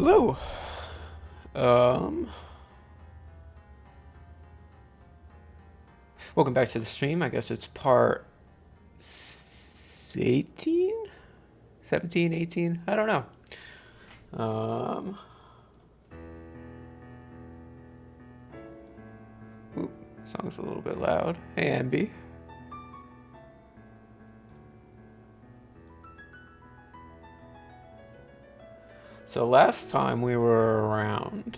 Hello. Um, Welcome back to the stream. I guess it's part 18, 17, 18. I don't know. Um, Ooh, song's a little bit loud. Hey, Ambi. So last time we were around,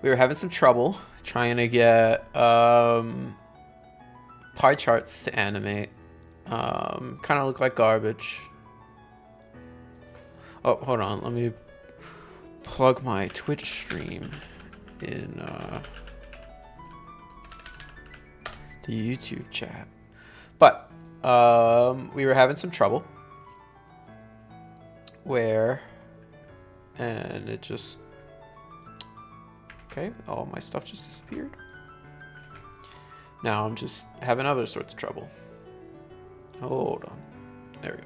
we were having some trouble trying to get pie charts to animate. Kind of look like garbage. Oh, hold on. Let me plug my Twitch stream in the YouTube chat. But we were having some trouble and it just, okay, all my stuff just disappeared. Now I'm just having other sorts of trouble. Hold on. There we go.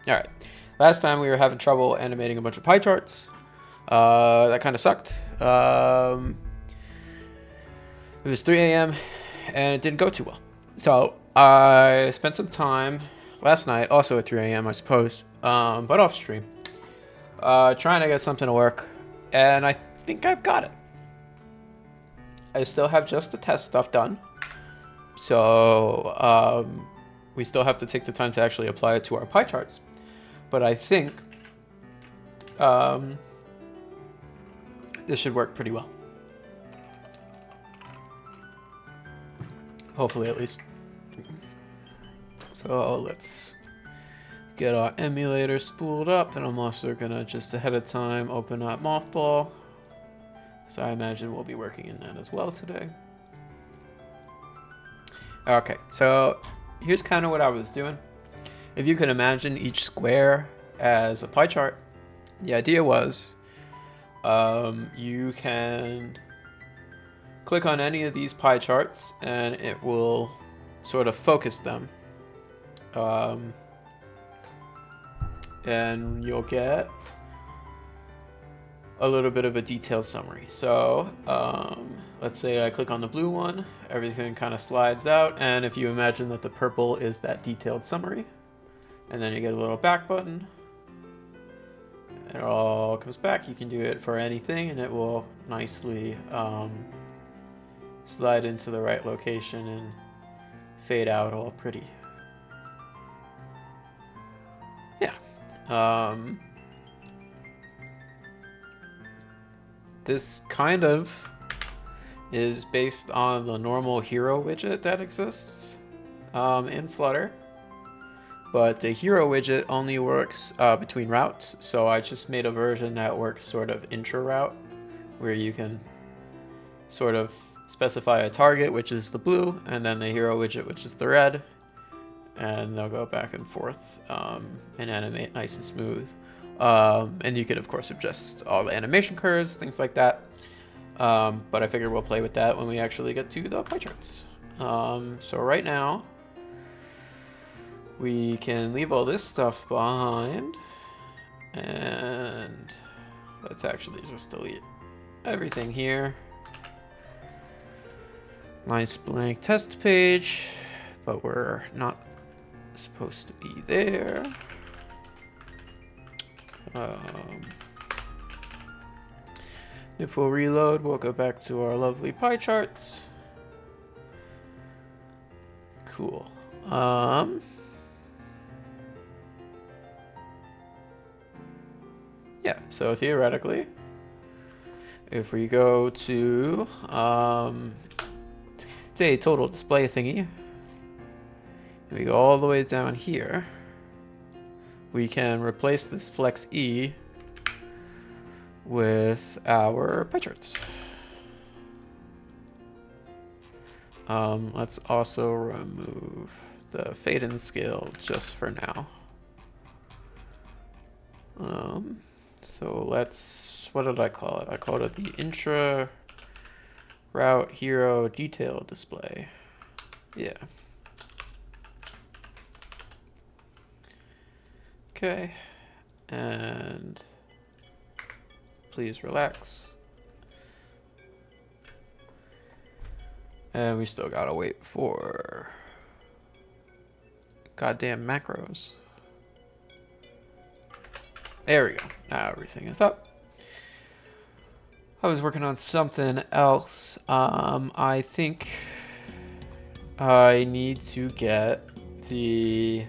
All right. Last time we were having trouble animating a bunch of pie charts. That kind of sucked. It was 3 a.m. and it didn't go too well. So I spent some time last night, also at 3 a.m. I suppose, but off stream, trying to get something to work, and I think I've got it. I still have just the test stuff done, so we still have to take the time to actually apply it to our pie charts. But I think this should work pretty well. Hopefully, at least. So let's get our emulator spooled up, and I'm also gonna just ahead of time open up Mothball. So I imagine we'll be working in that as well today. Okay, so here's kind of what I was doing. If you can imagine each square as a pie chart, the idea was you can click on any of these pie charts and it will sort of focus them. And you'll get a little bit of a detailed summary. So let's say I click on the blue one, everything kind of slides out, and if you imagine that the purple is that detailed summary, and then you get a little back button, and it all comes back. You can do it for anything and it will nicely slide into the right location and fade out all pretty. Yeah. This kind of is based on the normal hero widget that exists in Flutter. But the hero widget only works between routes, so I just made a version that works sort of intra-route, where you can sort of specify a target, which is the blue, and then the hero widget, which is the red, and they'll go back and forth and animate nice and smooth. And you can, of course, adjust all the animation curves, things like that. But I figure we'll play with that when we actually get to the pie charts. So right now, we can leave all this stuff behind, and let's actually just delete everything here. Nice blank test page, but we're not supposed to be there. If we'll reload, we'll go back to our lovely pie charts. Cool. Yeah, so theoretically, if we go to say total display thingy, and we go all the way down here, we can replace this flex E with our pie charts. Let's also remove the fade in scale just for now. So let's, what did I call it? I called it the intra route hero detail display. Yeah. Okay. And please relax. And we still gotta wait for goddamn macros. There we go. Now everything is up. I was working on something else. I think I need to get the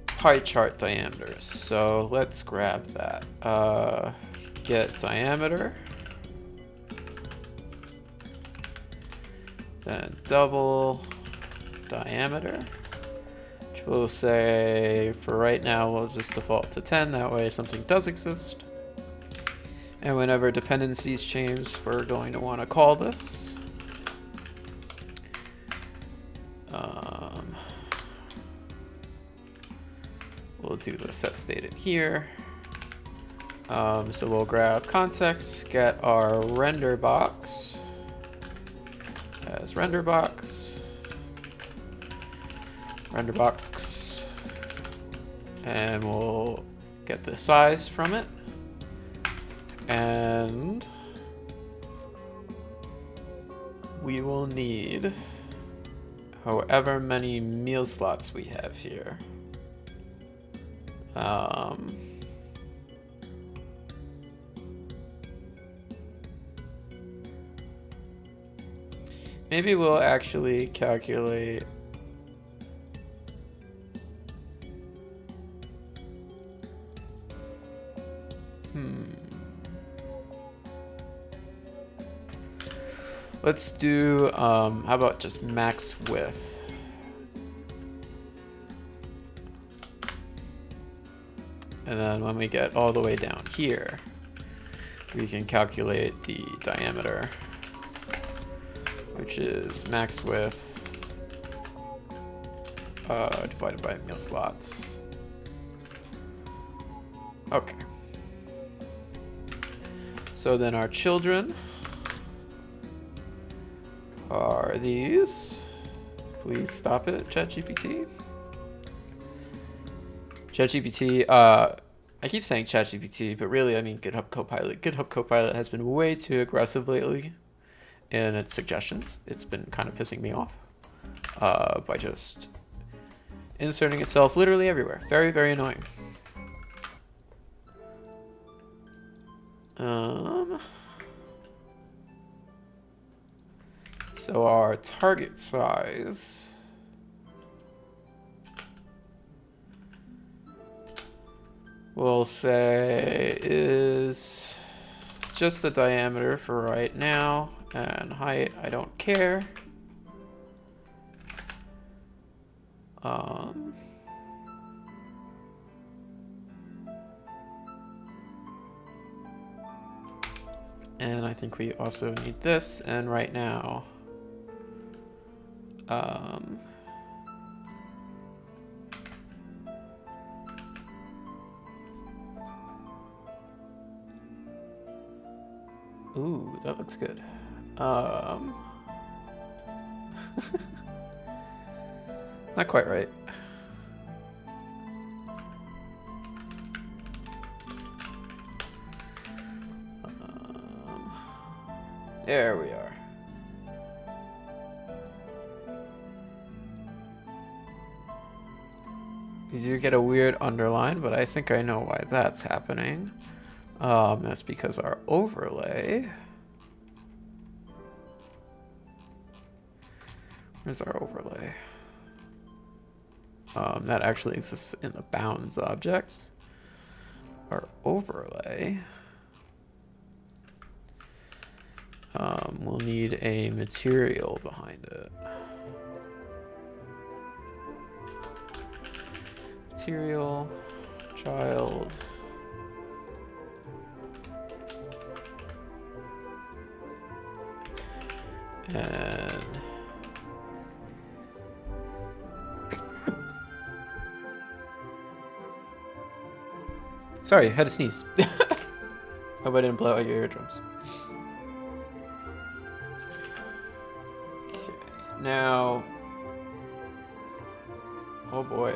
pie chart diameters. So let's grab that. Get diameter. Then double diameter. Which we'll say for right now we'll just default to 10. That way if something does exist. And whenever dependencies change, we're going to want to call this. We'll do the set state in here. So we'll grab context, get our render box as render box, and we'll get the size from it. And we will need however many meal slots we have here. Maybe we'll actually calculate let's do how about just max width? And then when we get all the way down here, we can calculate the diameter, which is max width divided by meal slots. Okay. So then our children are these. Please stop it, ChatGPT. ChatGPT, I keep saying ChatGPT, but really I mean GitHub Copilot. GitHub Copilot has been way too aggressive lately in its suggestions. It's been kind of pissing me off by just inserting itself literally everywhere. Very, very annoying. So our target size we'll say is just the diameter for right now, and height I don't care. And I think we also need this, and right now ooh, that looks good. Not quite right. There we are. You do get a weird underline, but I think I know why that's happening. That's because our overlay. Where's our overlay? That actually exists in the bounds object. Our overlay. We'll need a material behind it. Material, child. And sorry, I had to sneeze. Hope I didn't blow out your eardrums. Okay, now Oh boy.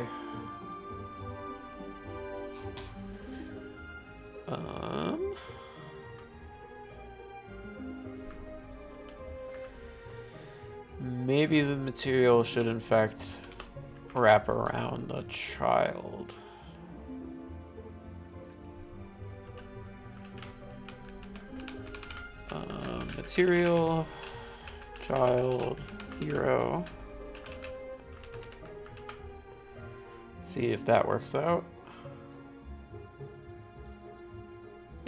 Maybe the material should in fact wrap around the child. Material, child, hero. See if that works out.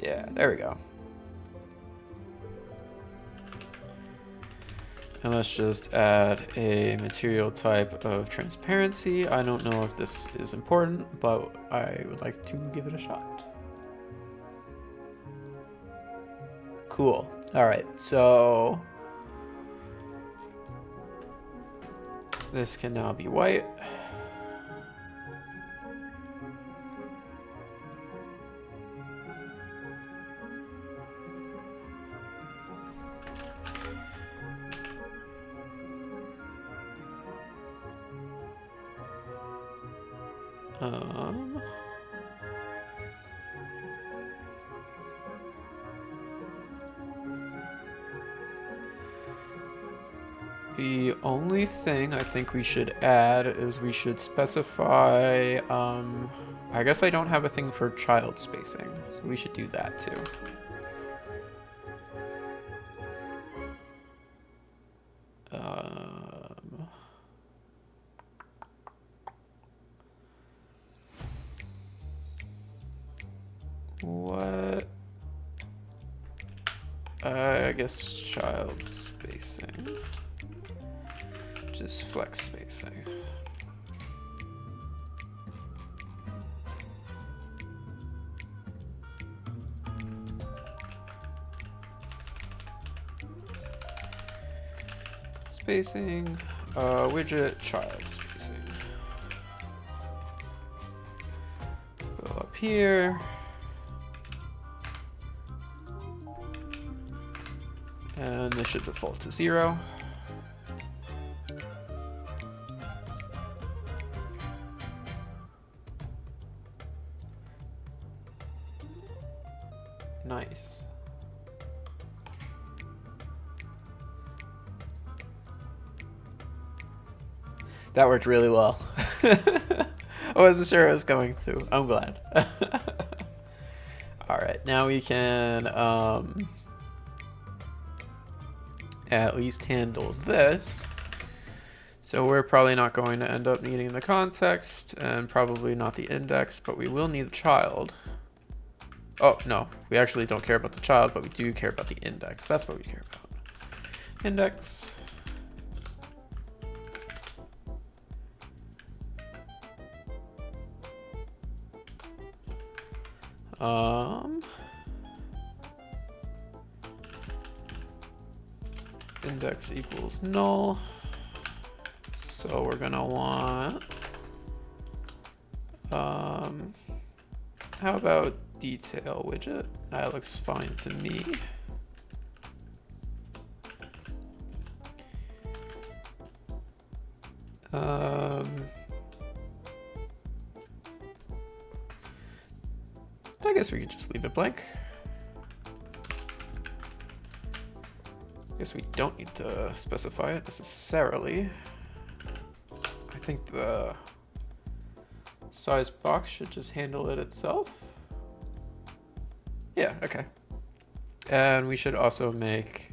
Yeah, there we go. And let's just add a material type of transparency. I don't know if this is important, but I would like to give it a shot. Cool. All right, so this can now be white. The only thing I think we should add is we should specify, I guess I don't have a thing for child spacing, so we should do that too. What? I guess child spacing. Just flex spacing. Spacing, widget, child spacing. Go up here. And this should default to 0. Nice. That worked really well. I wasn't sure it was going to. I'm glad. All right, now we can at least handle this. So we're probably not going to end up needing the context and probably not the index, but we will need the child. Oh, no, we actually don't care about the child, but we do care about the index. That's what we care about. Index. Index equals null. So we're gonna want, how about detail widget? That looks fine to me. I guess we could just leave it blank. Guess we don't need to specify it necessarily. I think the size box should just handle it itself. Yeah, okay. And we should also make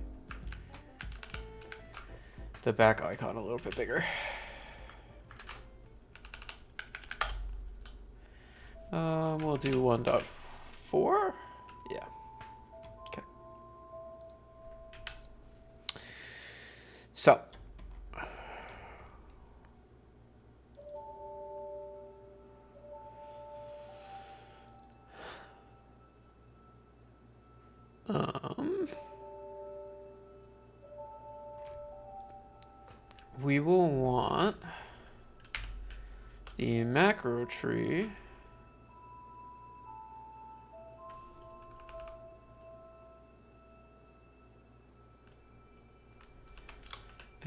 the back icon a little bit bigger. We'll do 1.4. Yeah. Okay. So. We will want the macro tree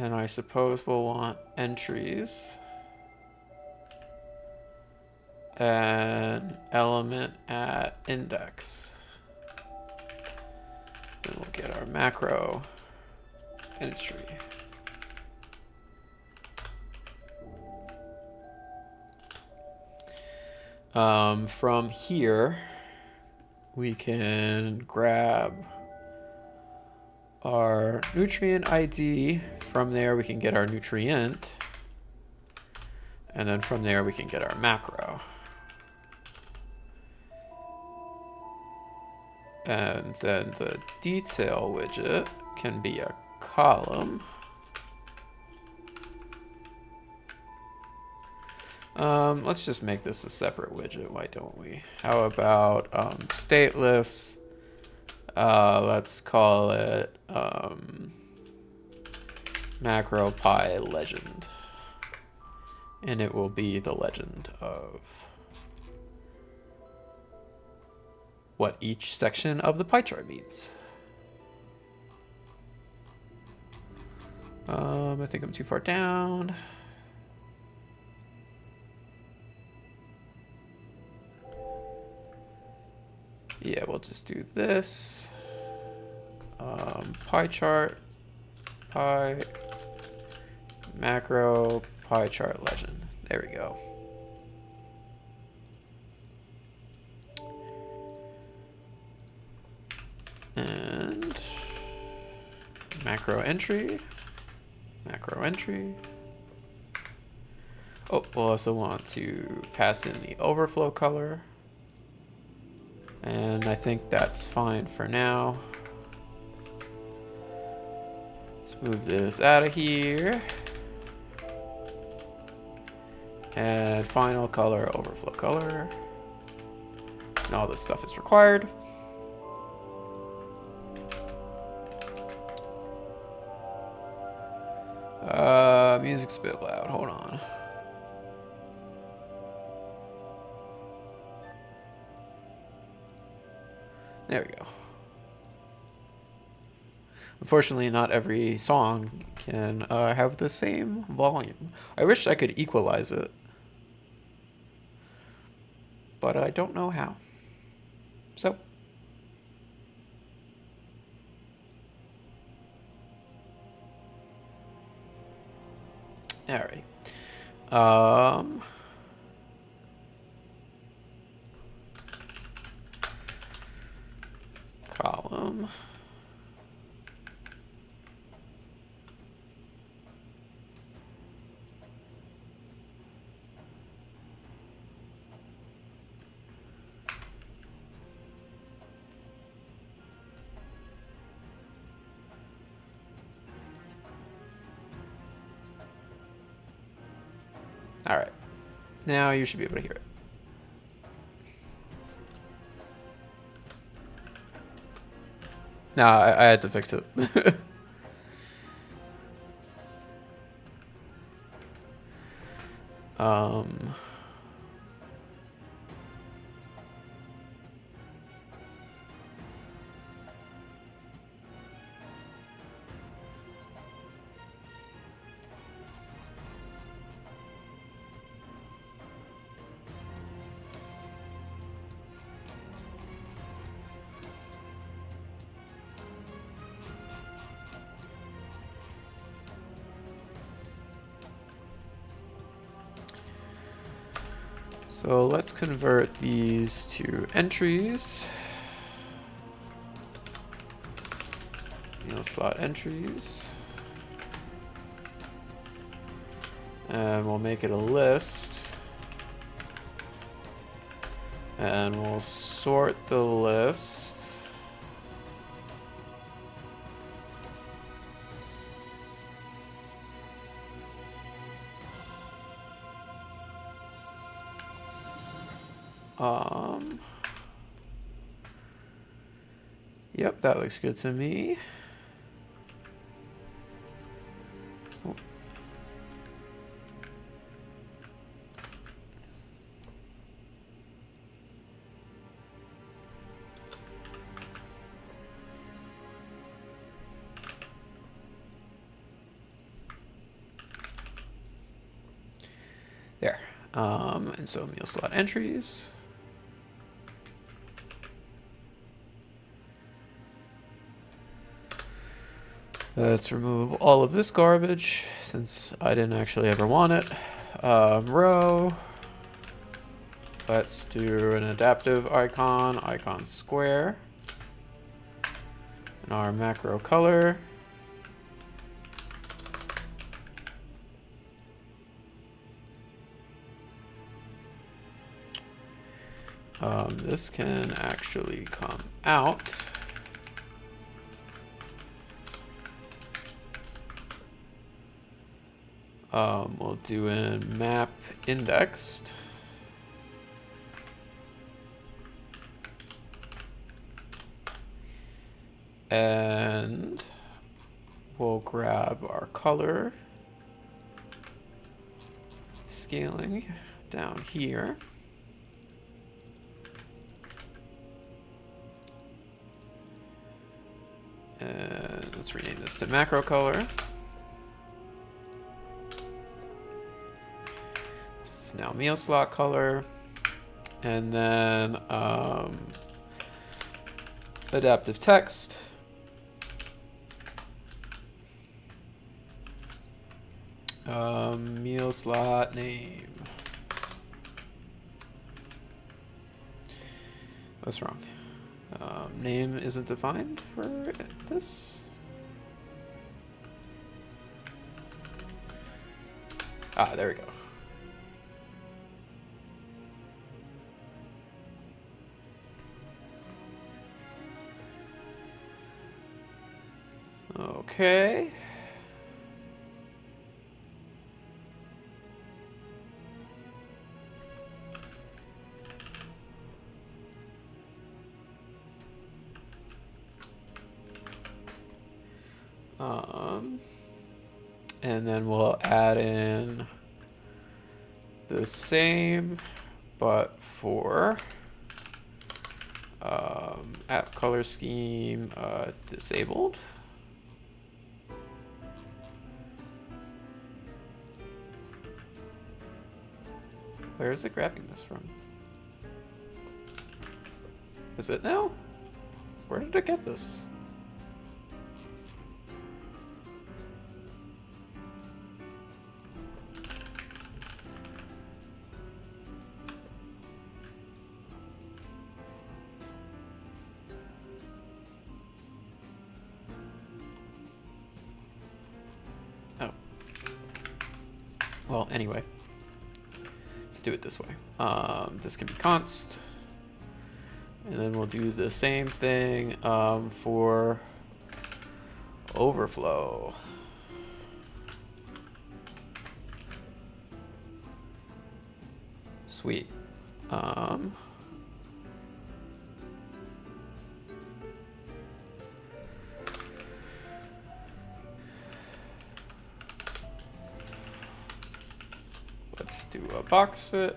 and I suppose we'll want entries. an element at index. Then we'll get our macro entry. From here, we can grab our nutrient ID. From there, we can get our nutrient. And then from there, we can get our macro. And then the detail widget can be a column. Let's just make this a separate widget. Why don't we? How about stateless? Let's call it macro pi legend. And it will be the legend of what each section of the pie chart means. I think I'm too far down. Yeah, we'll just do this. Pie chart, pie, macro, pie chart legend. There we go. And macro entry, macro entry. Oh, we'll also want to pass in the overflow color. And I think that's fine for now. Let's move this out of here. And final color, overflow color. And all this stuff is required. Music's a bit loud, hold on. There we go. Unfortunately, not every song can have the same volume. I wish I could equalize it, but I don't know how. So. Alrighty. Column. All right, now you should be able to hear it. No, I had to fix it. So let's convert these to entries. Slot entries. And we'll make it a list. And we'll sort the list. Yep, that looks good to me. Oh. There. And so meal slot entries. Let's remove all of this garbage since I didn't actually ever want it. Row. Let's do an adaptive icon square. And our macro color. This can actually come out. We'll do a map indexed. And we'll grab our color scaling down here. And let's rename this to macro color. This is now meal slot color. And then adaptive text. Meal slot name. What's wrong? Name isn't defined for this. Ah, there we go. Okay. And then we'll add in the same, but for app color scheme disabled. Where is it grabbing this from? Is it now? Where did it get this? Oh. Well, anyway. Let's do it this way. This can be const. And then we'll do the same thing for overflow. Sweet. Let's do a box fit.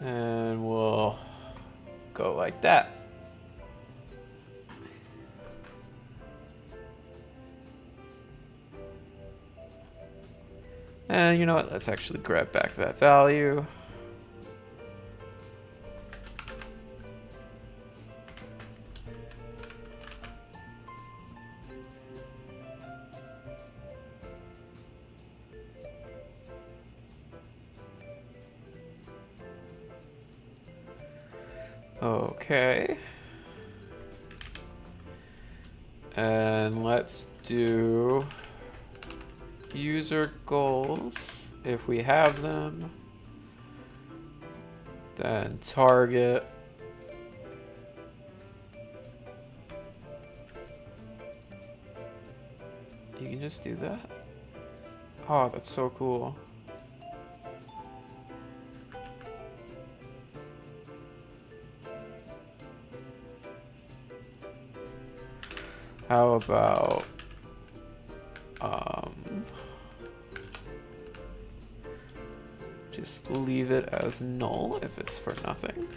And we'll go like that. And you know what? Let's actually grab back that value. Okay. And let's do user goals if we have them. Then target. You can just do that? Oh, that's so cool. How about just leave it as null if it's for nothing.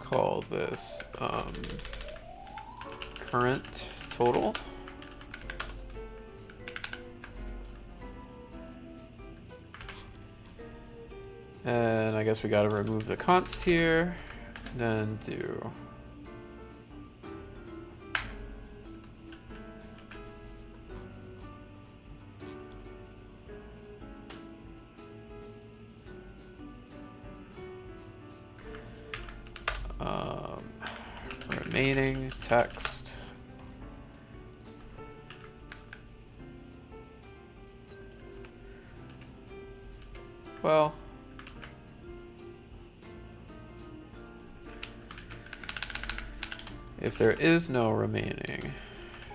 call this current total. And I guess we gotta remove the const here, then do remaining text. Well, if there is no remaining,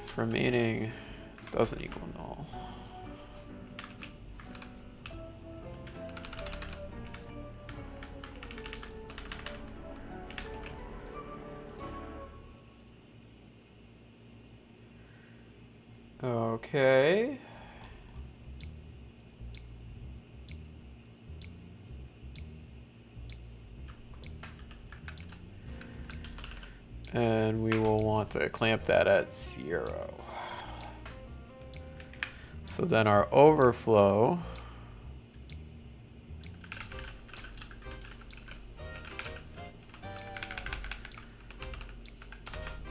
if remaining doesn't equal null, okay. And we will want to clamp that at 0. So then our overflow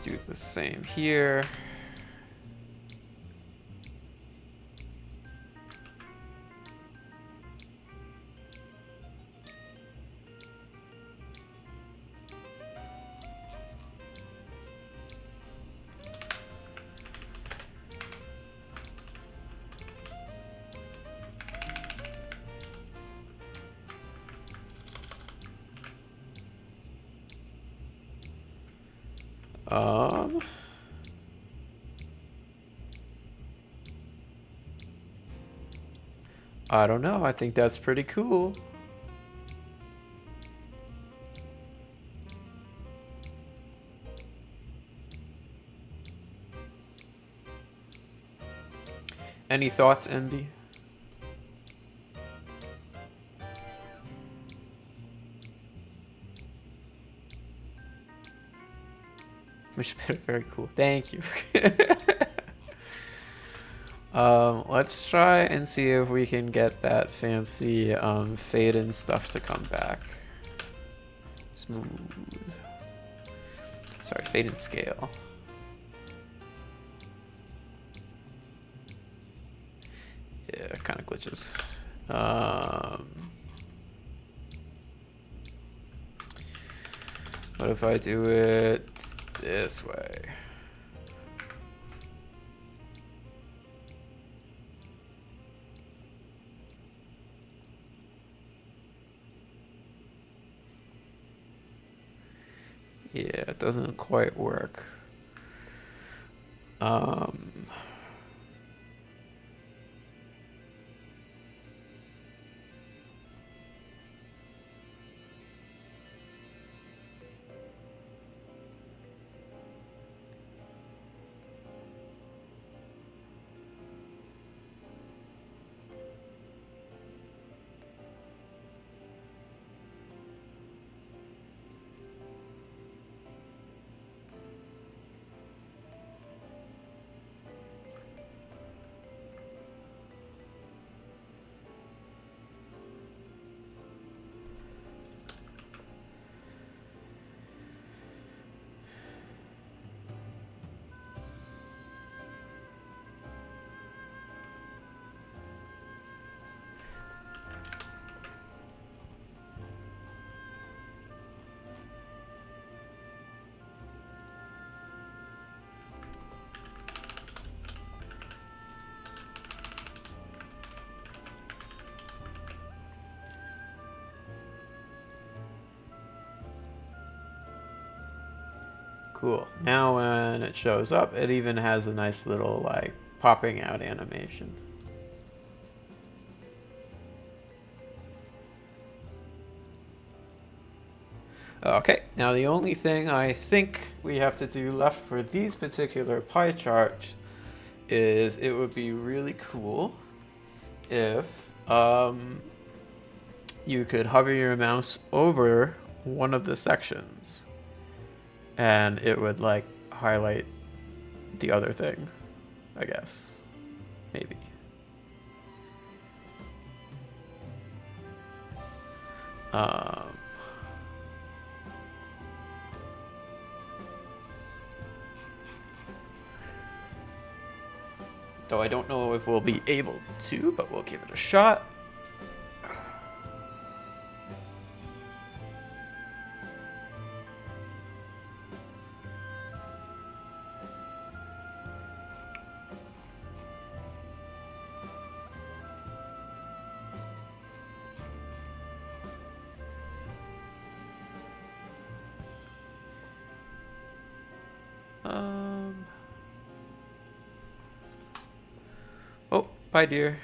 do the same here. I don't know. I think that's pretty cool. Any thoughts, Envy? Very cool. Thank you. Let's try and see if we can get that fancy fade in stuff to come back. Smooth. Sorry, fade in scale. Yeah, kind of glitches. What if I do it this way? Yeah, it doesn't quite work. Cool. Now when it shows up, it even has a nice little like popping out animation. Okay, now the only thing I think we have to do left for these particular pie charts is it would be really cool if you could hover your mouse over one of the sections. and it would like highlight the other thing, I guess. Maybe. Though I don't know if we'll be able to, but we'll give it a shot. Oh, bye, dear.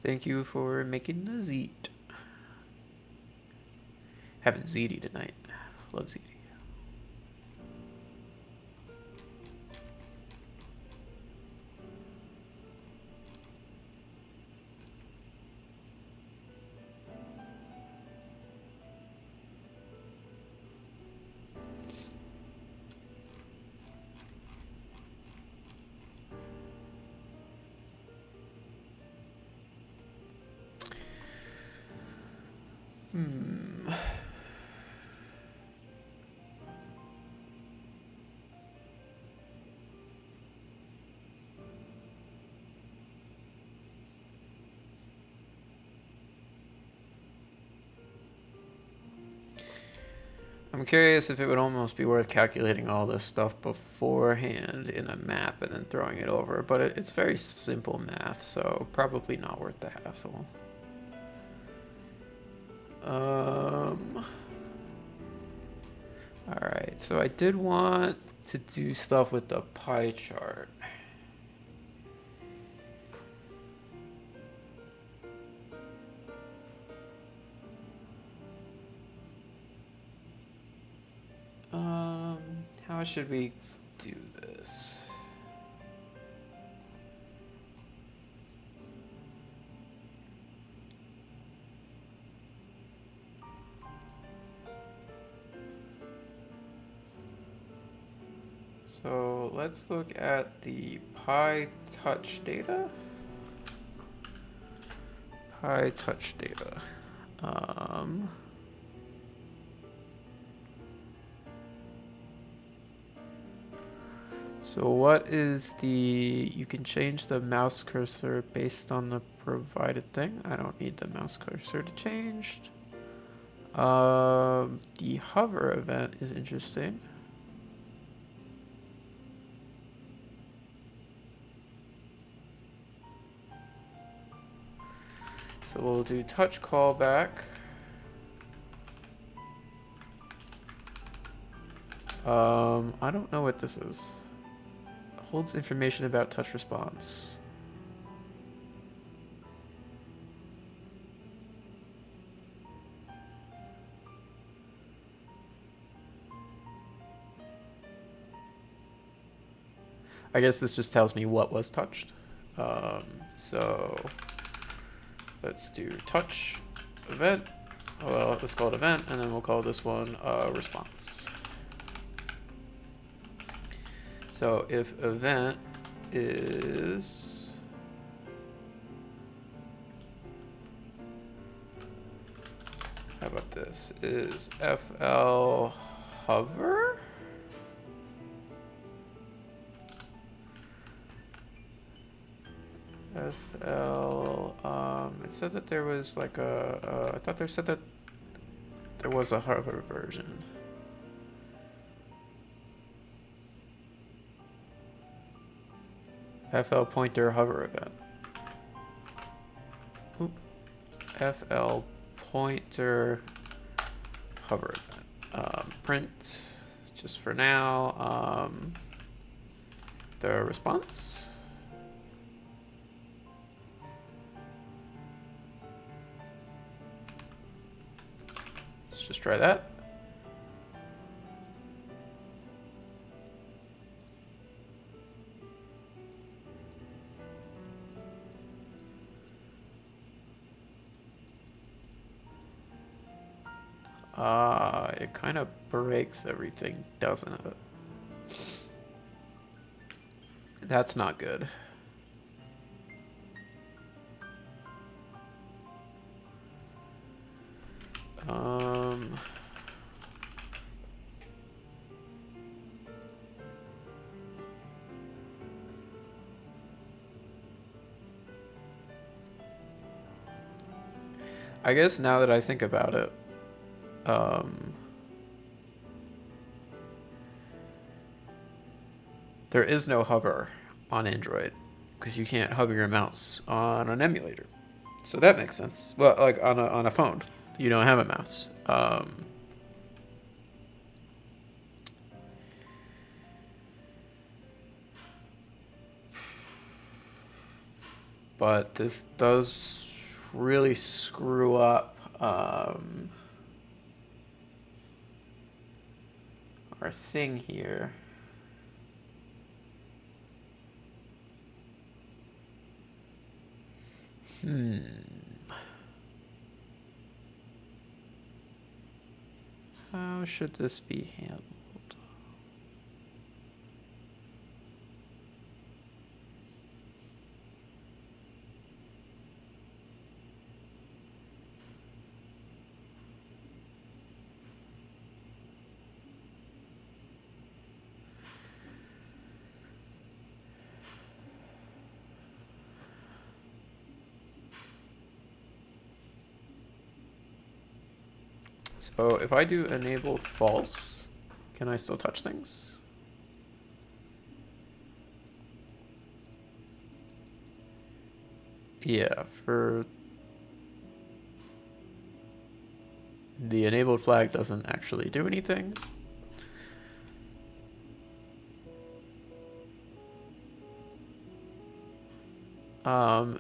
Thank you for making the zeet. Having ziti tonight. Love ziti. I'm curious if it would almost be worth calculating all this stuff beforehand in a map and then throwing it over, but it's very simple math, so probably not worth the hassle. Alright, so I did want to do stuff with the pie chart. How should we do this? So let's look at the pie touch data. Pie touch data. So what is you can change the mouse cursor based on the provided thing. I don't need the mouse cursor to change. The hover event is interesting. So we'll do touch callback. I don't know what this is. Holds information about touch response. I guess this just tells me what was touched. So let's do touch event. Well, let's call it event, and then we'll call this one response. So if event is how about this? Is FL hover? FL, it said that there was like I thought they said that there was a hover version. FL pointer hover event. Oop. FL pointer hover event. Print, just for now, the response. Let's just try that. It kind of breaks everything, doesn't it? That's not good. I guess now that I think about it, there is no hover on Android because you can't hover your mouse on an emulator. So that makes sense. Well, like on a phone, you don't have a mouse. But this does really screw up our thing here. How should this be handled? So if I do enable false, can I still touch things? Yeah, for the enabled flag doesn't actually do anything.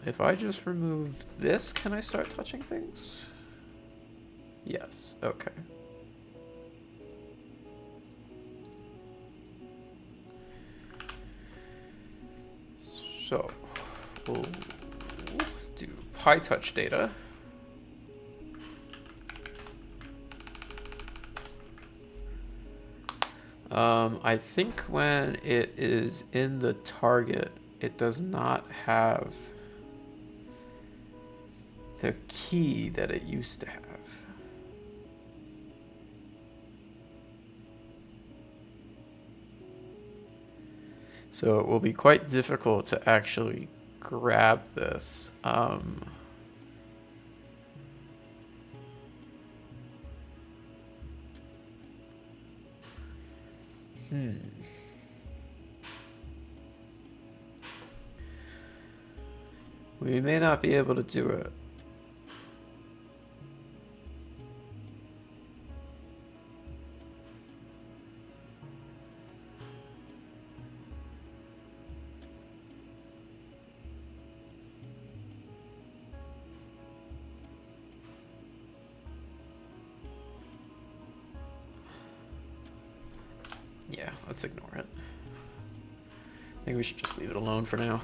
If I just remove this, can I start touching things? Yes, okay. So, we'll do PyTouch data. I think when it is in the target, it does not have the key that it used to have. So it will be quite difficult to actually grab this. We may not be able to do it. Yeah, let's ignore it. I think we should just leave it alone for now.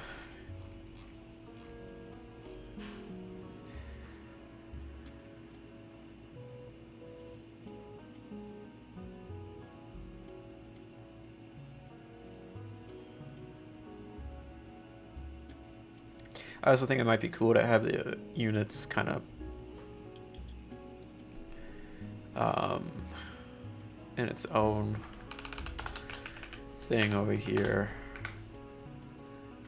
I also think it might be cool to have the units kind of in its own thing over here.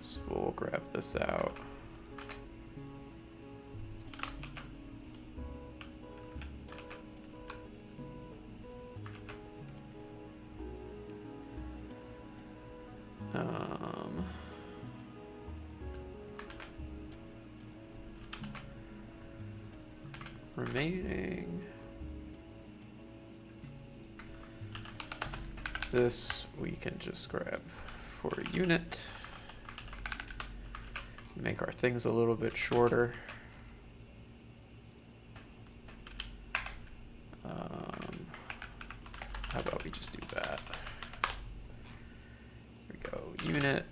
So we'll grab this out. Remaining. This we can just grab for a unit. Make our things a little bit shorter. How about we just do that? Here we go. Unit.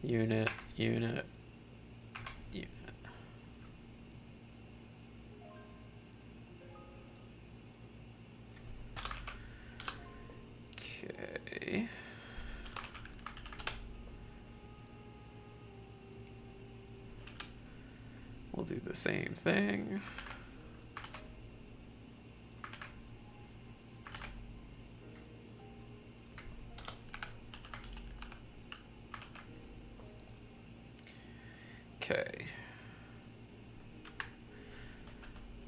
Unit. Unit. Unit. we'll do the same thing. Okay.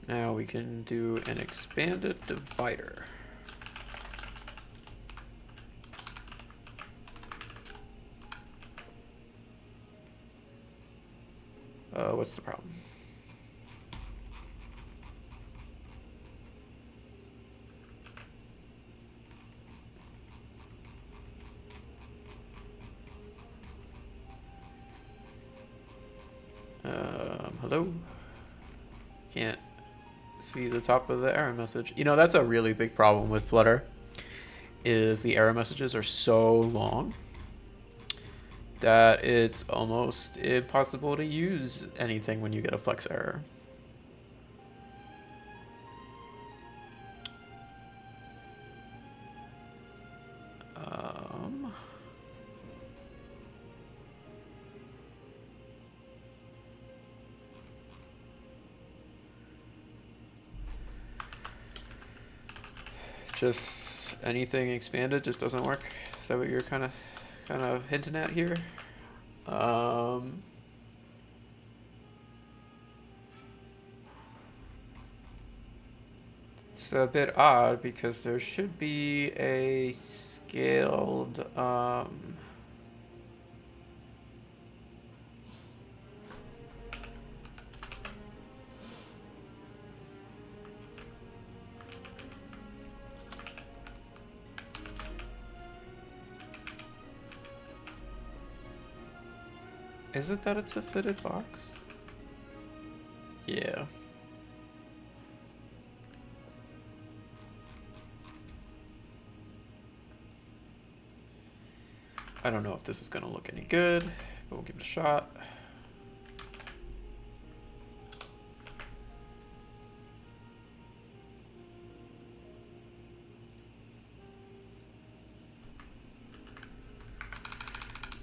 Now we can do an expanded divider. What's the problem? Hello? Can't see the top of the error message. You know, that's a really big problem with Flutter, is the error messages are so long that it's almost impossible to use anything when you get a flex error. Just anything expanded just doesn't work. Is that what you're kind of hinting at here? It's a bit odd because there should be a scaled is it that it's a fitted box? Yeah. I don't know if this is gonna look any good, but we'll give it a shot.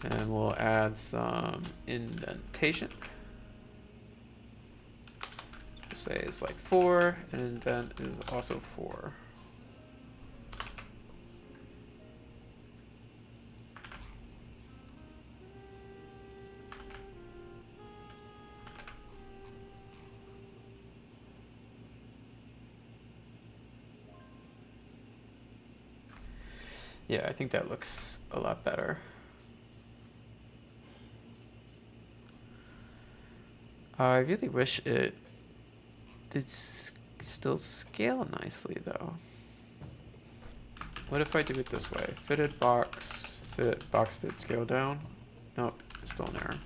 And we'll add some indentation. Just say it's like 4, and indent is also 4. Yeah, I think that looks a lot better. I really wish it did still scale nicely though. What if I do it this way? Fitted box, fit, box fit, scale down. Nope, still an error.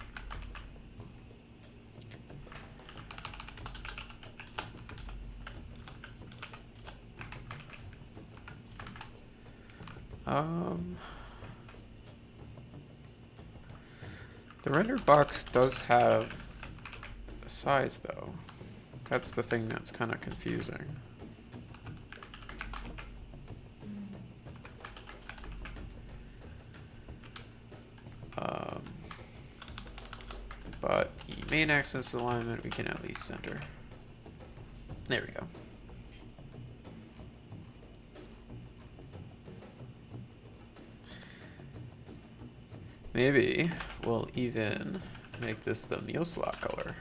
The rendered box does have a size though. That's the thing that's kind of confusing. But the main axis alignment we can at least center. There we go. Maybe we'll even make this the meal slot color.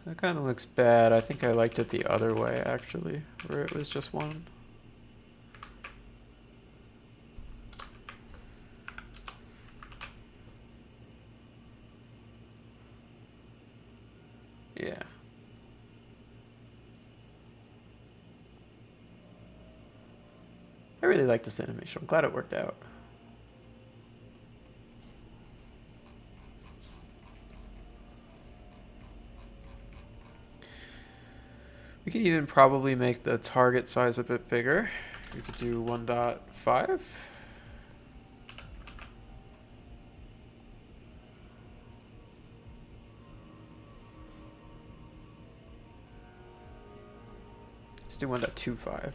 That kind of looks bad. I think I liked it the other way, actually, where it was just one. Yeah. I really like this animation. I'm glad it worked out. could even probably make the target size a bit bigger. We could do 1.5. Let's do 1.25.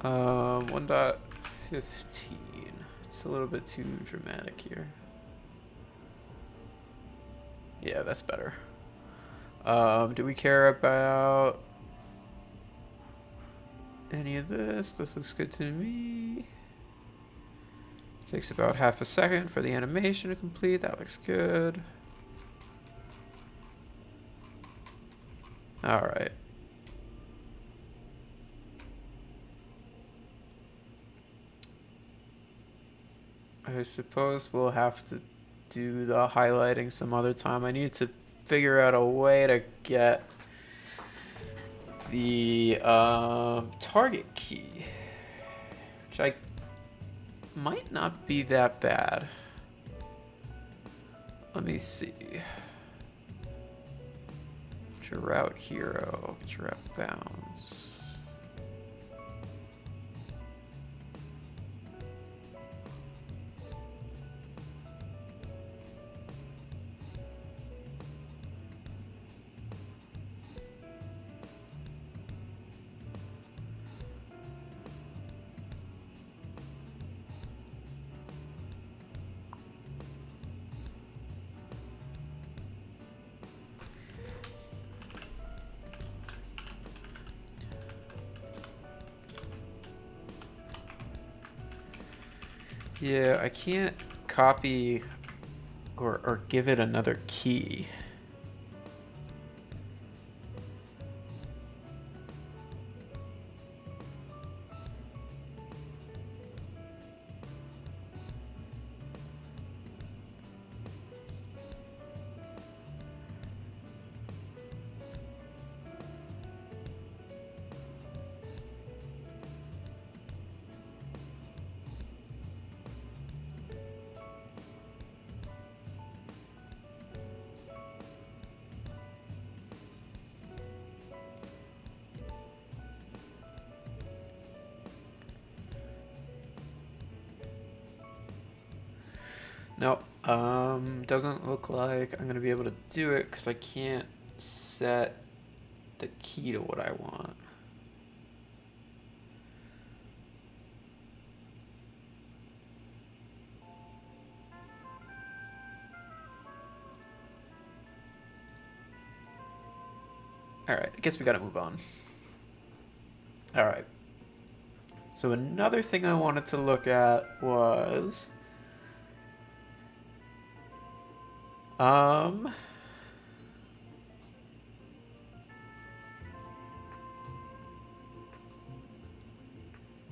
Um, 1.15. It's a little bit too dramatic here. Yeah, that's better. Do we care about any of this? This looks good to me. Takes about half a second for the animation to complete. That looks good. All right. I suppose we'll have to do the highlighting some other time. I need to figure out a way to get the target key, which I might not be that bad. Let me see. Route hero, route bounds. Yeah, I can't copy or give it another key. Nope. Doesn't look like I'm gonna be able to do it because I can't set the key to what I want. Alright, I guess we gotta move on. Alright. So another thing I wanted to look at was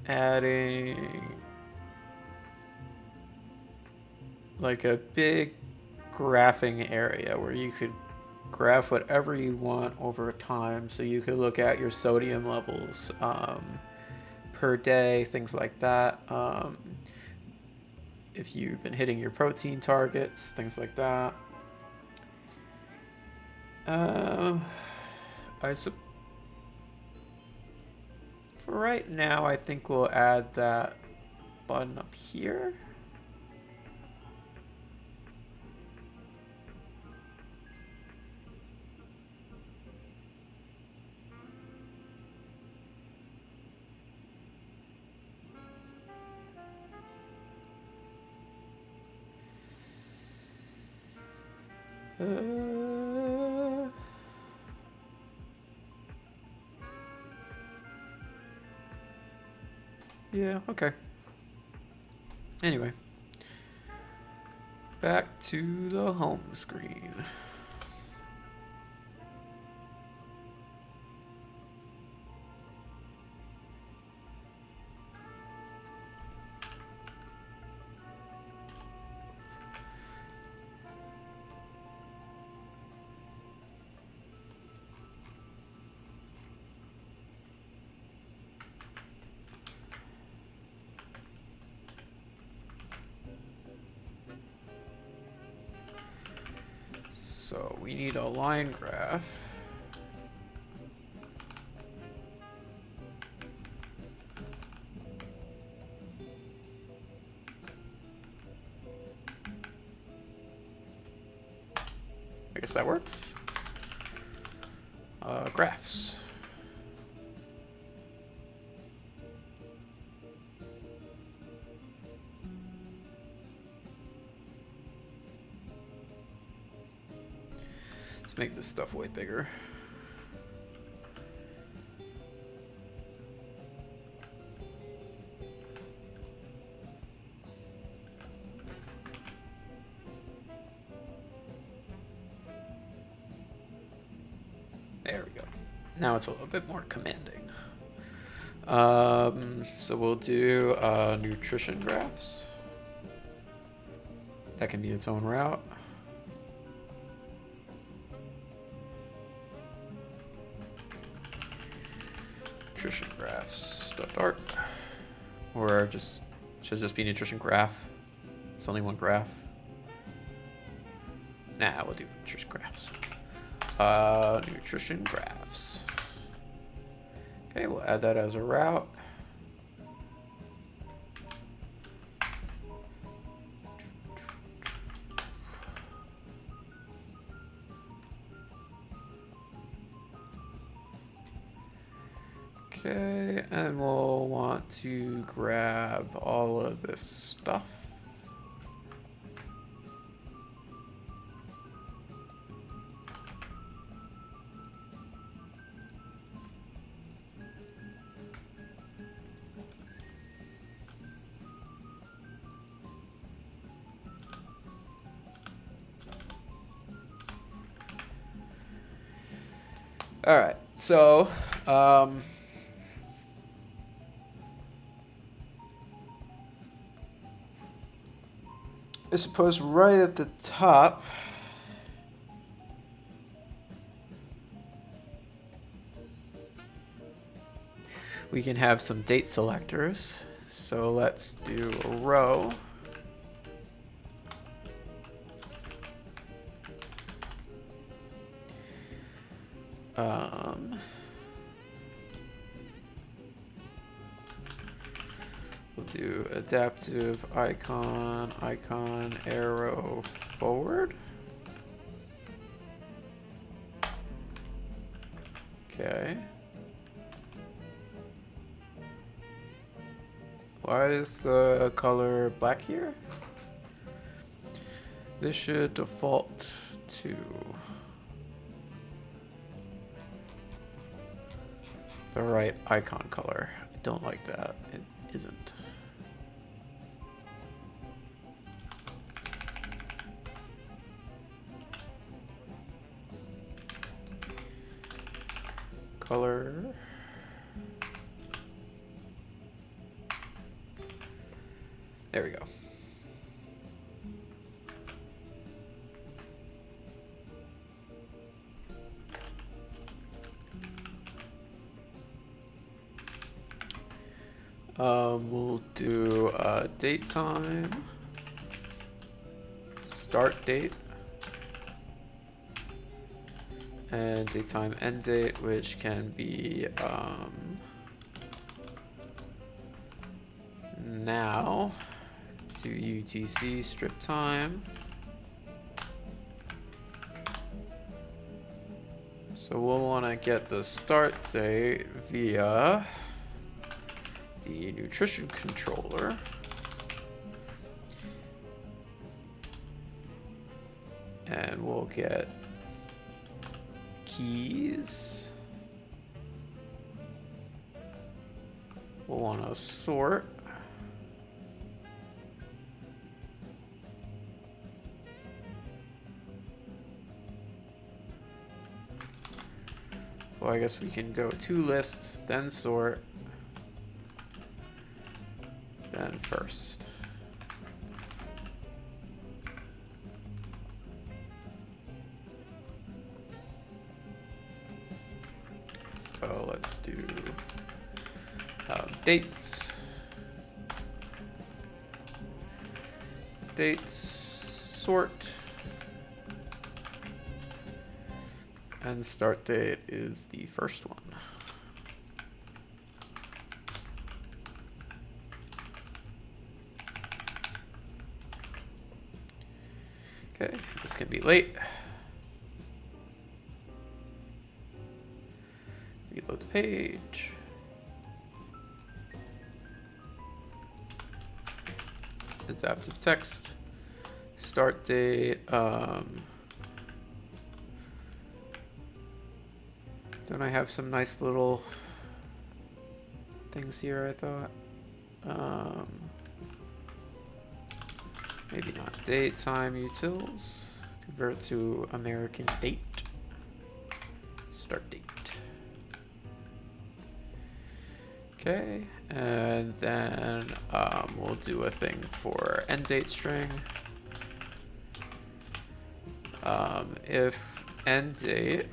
adding like a big graphing area where you could graph whatever you want over time. So you could look at your sodium levels per day, things like that. If you've been hitting your protein targets, things like that. For right now, I think we'll add that button up here. Yeah, okay. Anyway, back to the home screen. we need a line graph. I guess that works. Graphs. Let's make this stuff way bigger. There we go. Now it's a little bit more commanding. So we'll do nutrition graphs. That can be its own route. Nutrition graphs .dart, or just should just be nutrition graph. It's only one graph. Nah, we'll do nutrition graphs. Nutrition graphs. Okay, we'll add that as a route. Okay, and we'll want to grab all of this stuff. All right, so I suppose right at the top, we can have some date selectors. So let's do a row. We'll do adaptive icon, arrow forward. Okay. Why is the color black here? This should default to the right icon color. I don't like that. It isn't. Color. There we go. We'll do date time, start date, and date time end date, which can be now to UTC strip time. So we'll want to get the start date via the nutrition controller. And we'll get keys. We'll want to sort. Well, I guess we can go to list, then sort, then first. So let's do dates. Dates, sort. And start date is the first one. Okay, this can be late. Reload the page. Adaptive text. Start date. Don't I have some nice little things here, I thought? Maybe not. Date, time, utils. Convert to American date. Start date. Okay, and then we'll do a thing for end date string. If end date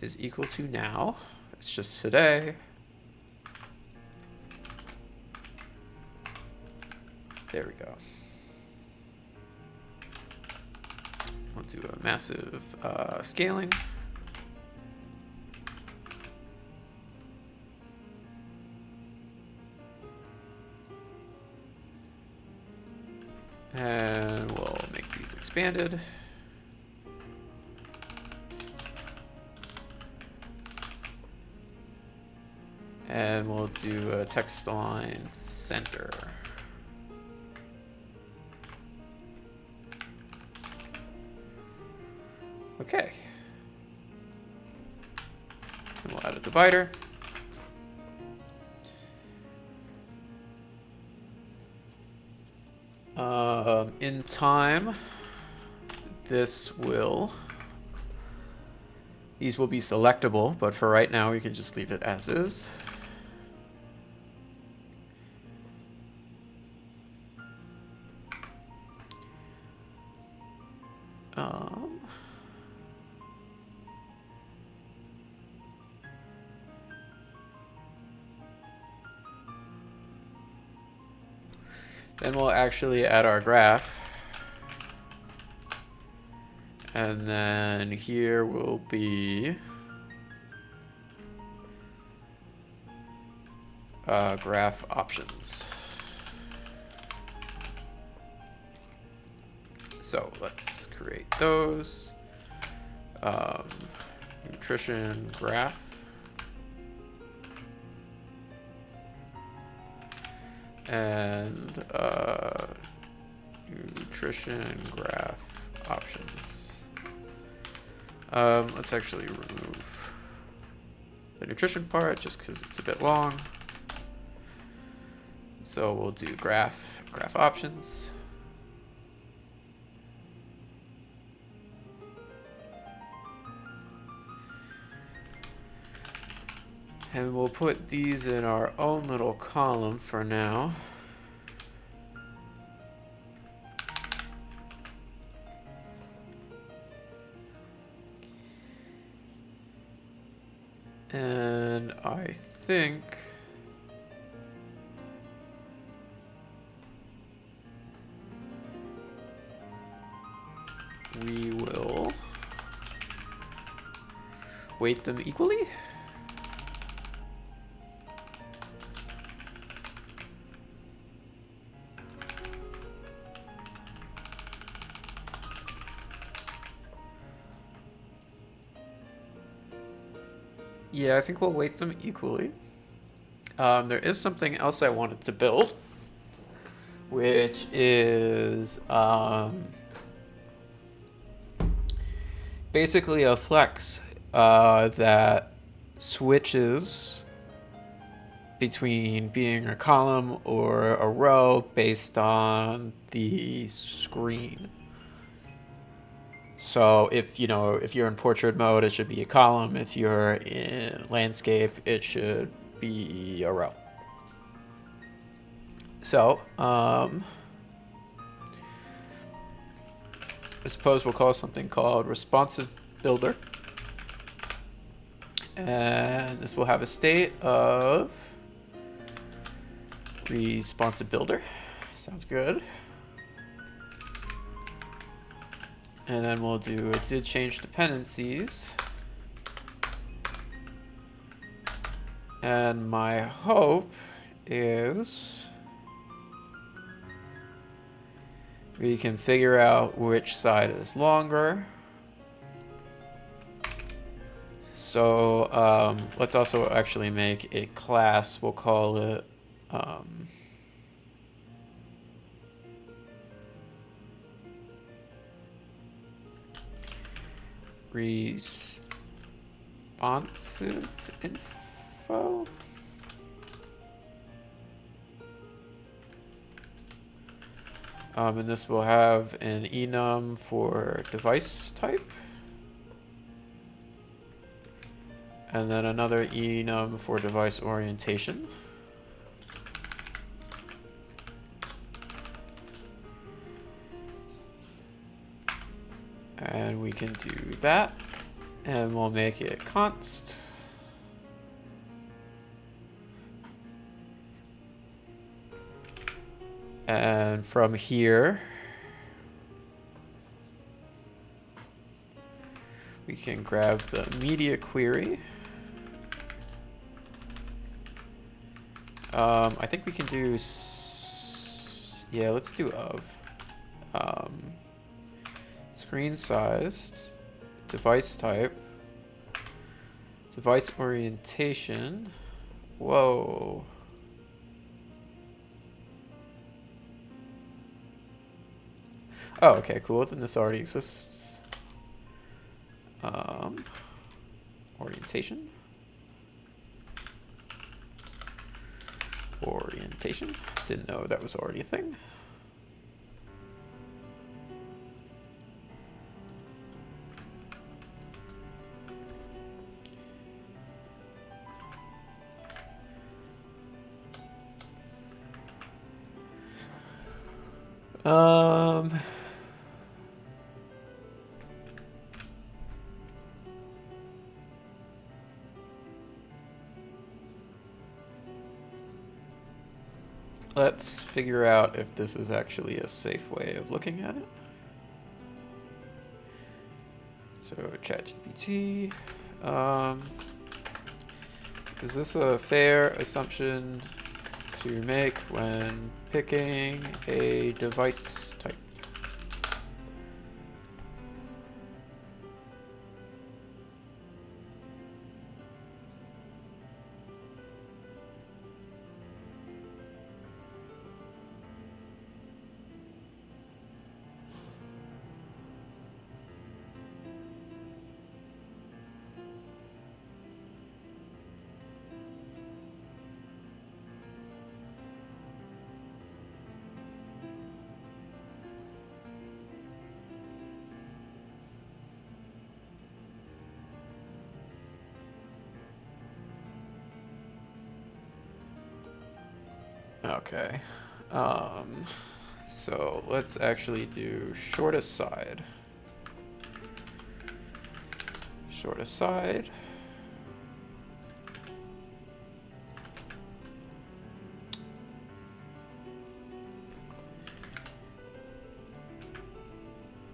is equal to now, it's just today. There we go. We'll do a massive scaling. And we'll make these expanded. And we'll do a text align center. Okay. And we'll add a divider. In time, these will be selectable, but for right now, we can just leave it as is. Then we'll actually add our graph. And then here will be graph options. So let's create those. Nutrition graph. And nutrition graph options. Let's actually remove the nutrition part just because it's a bit long. So we'll do graph options. And we'll put these in our own little column for now. And I think we will weight them equally. Yeah, I think we'll weight them equally. There is something else I wanted to build, which is basically a flex that switches between being a column or a row based on the screen. So if you're in portrait mode, it should be a column. If you're in landscape, it should be a row. So I suppose we'll call something called responsive builder. And this will have a state of responsive builder. Sounds good. And then we'll do a did change dependencies. And my hope is we can figure out which side is longer. So let's also actually make a class. We'll call it responsive info. And this will have an enum for device type. And then another enum for device orientation. And we can do that. And we'll make it const. And from here, we can grab the media query. I think we can do, yeah, let's do of. Screen sized, device type, device orientation. Whoa. Oh, okay, cool. Then this already exists. Orientation. Orientation. Didn't know that was already a thing. Let's figure out if this is actually a safe way of looking at it. So ChatGPT, is this a fair assumption to make when picking a device type? Okay. So let's actually do shortest side. Shortest side.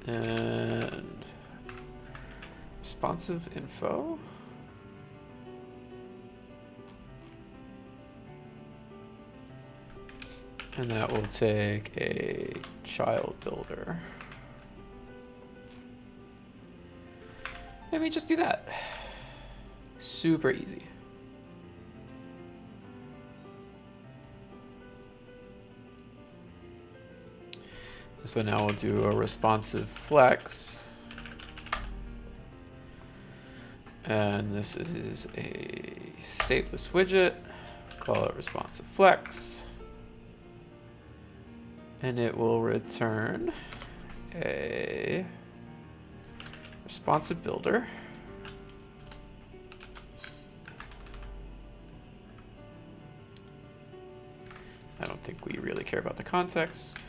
And responsive info. And that will take a child builder. Let me just do that. Super easy. So now we'll do a responsive flex. And this is a stateless widget. Call it responsive flex. And it will return a responsive builder. I don't think we really care about the context.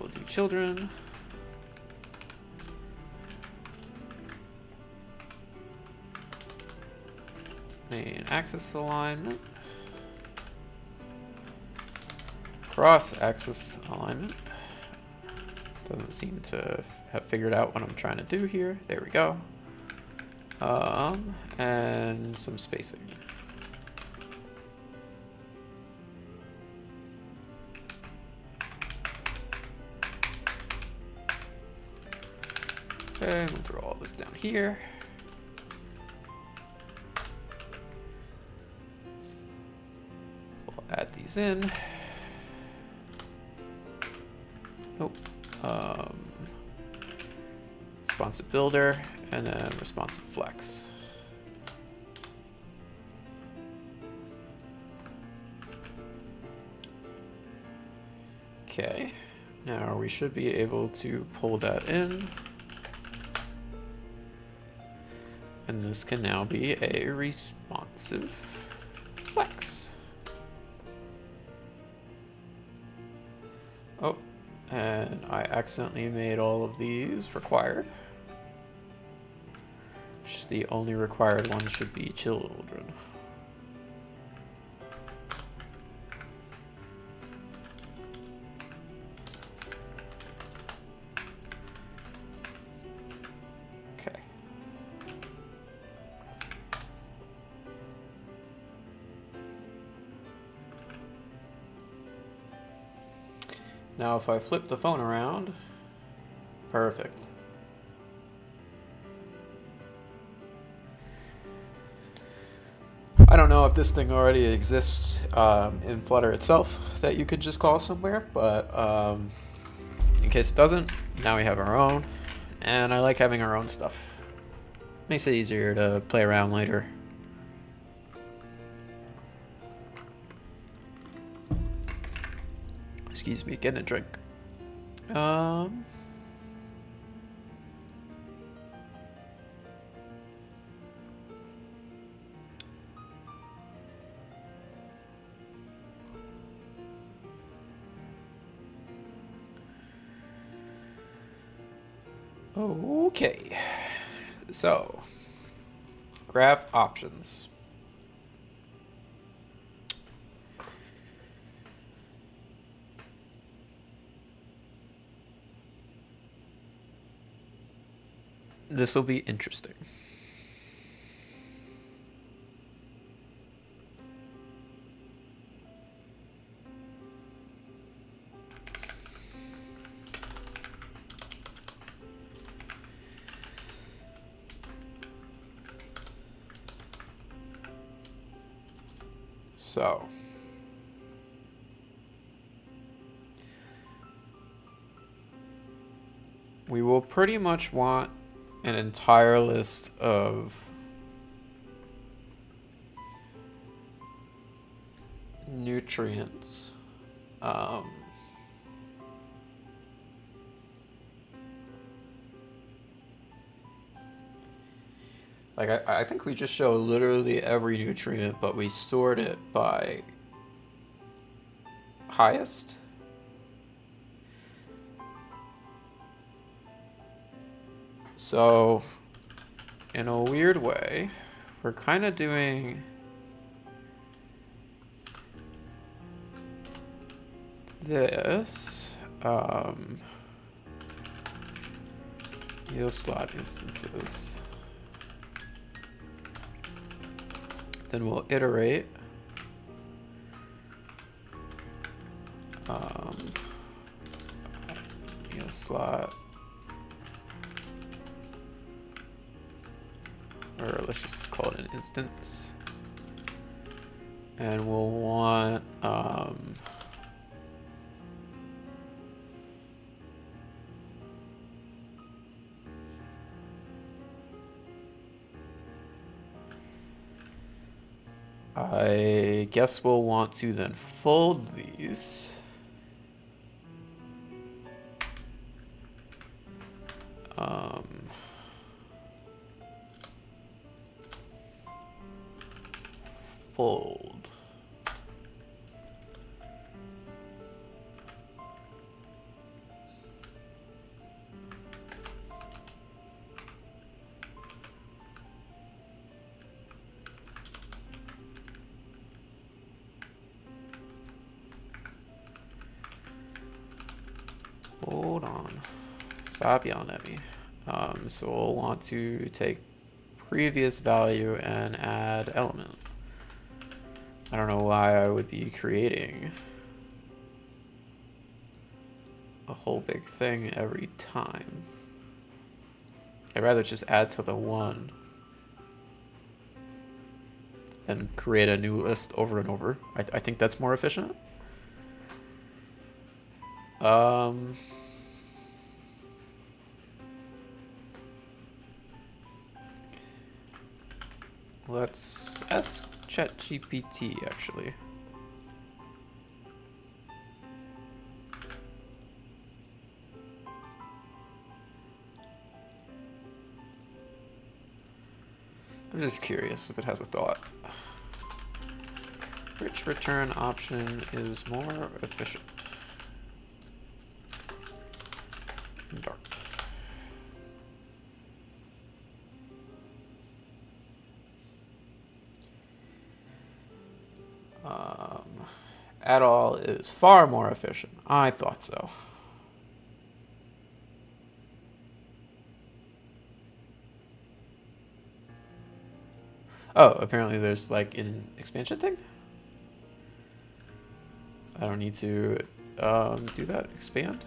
We'll do children. main axis alignment, cross-axis alignment. Doesn't seem to have figured out what I'm trying to do here. There we go. And some spacing. Okay, we'll throw all this down here. We'll add these in. Nope. Responsive builder and then responsive flex. Okay, now we should be able to pull that in. And this can now be a responsive flex. Oh, and I accidentally made all of these required. Which the only required one should be children. Okay. Now if I flip the phone around, perfect. I don't know if this thing already exists in Flutter itself that you could just call somewhere, but in case it doesn't, now we have our own, and I like having our own stuff. Makes it easier to play around later. Excuse me, getting a drink. Okay, so graph options. This will be interesting. So, we will pretty much want an entire list of nutrients. Like I think we just show literally every nutrient, but we sort it by highest. So, in a weird way, we're kind of doing this. Yield slot instances. Then we'll iterate. Yield slot. Or let's just call it an instance. And we'll want I guess we'll want to then fold these. Fold. Hold on. Stop yelling at me. So we'll want to take previous value and add element. I don't know why I would be creating a whole big thing every time. I'd rather just add to the one and create a new list over and over. I think that's more efficient. Let's ask ChatGPT actually. I'm just curious if it has a thought. Which return option is more efficient? Dart. At all is far more efficient. I thought so. Oh, apparently there's like an expansion thing? I don't need to do that. Expand.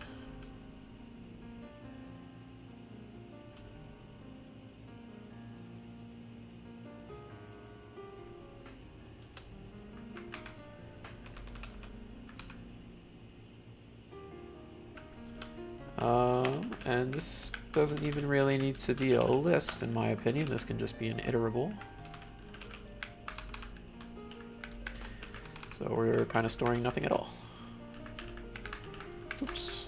And this doesn't even really need to be a list, in my opinion. This can just be an iterable. So we're kind of storing nothing at all. Oops.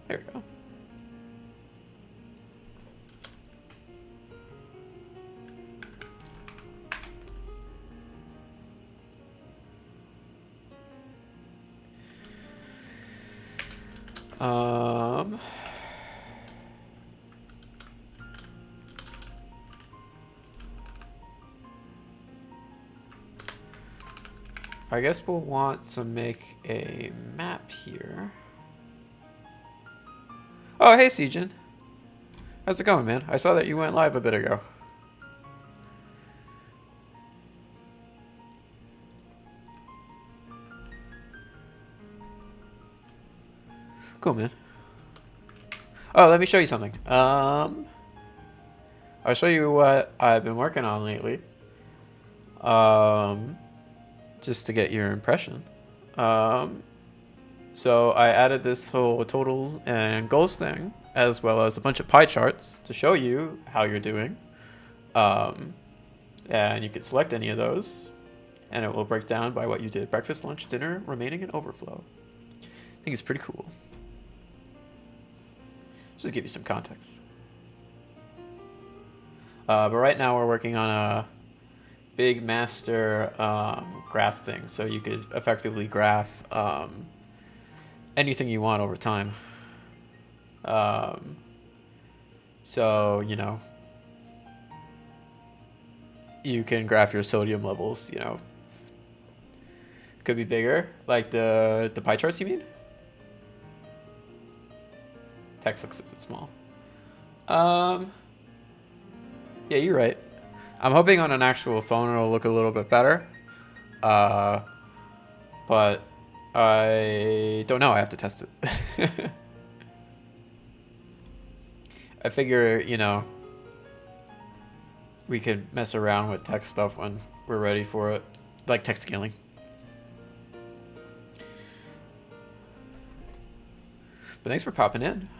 There we go. I guess we'll want to make a map here. Oh, hey, Sejin. How's it going, man? I saw that you went live a bit ago. Cool, man. Oh, let me show you something. I'll show you what I've been working on lately. Just to get your impression. So I added this whole totals and goals thing, as well as a bunch of pie charts to show you how you're doing. And you could select any of those, and it will break down by what you did: breakfast, lunch, dinner, remaining, and overflow. I think it's pretty cool. Just to give you some context. But right now we're working on a big master graph thing, so you could effectively graph anything you want over time. So, you know, you can graph your sodium levels, you know. Could be bigger, like the pie charts, you mean? Text looks a bit small. Yeah, you're right. I'm hoping on an actual phone it'll look a little bit better. But I don't know. I have to test it. I figure, you know, we could mess around with text stuff when we're ready for it. Like text scaling. But thanks for popping in.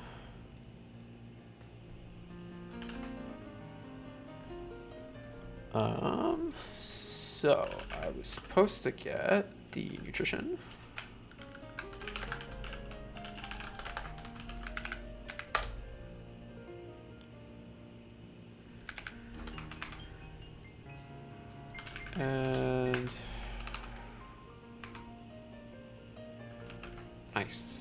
So I was supposed to get the nutrition. And nice.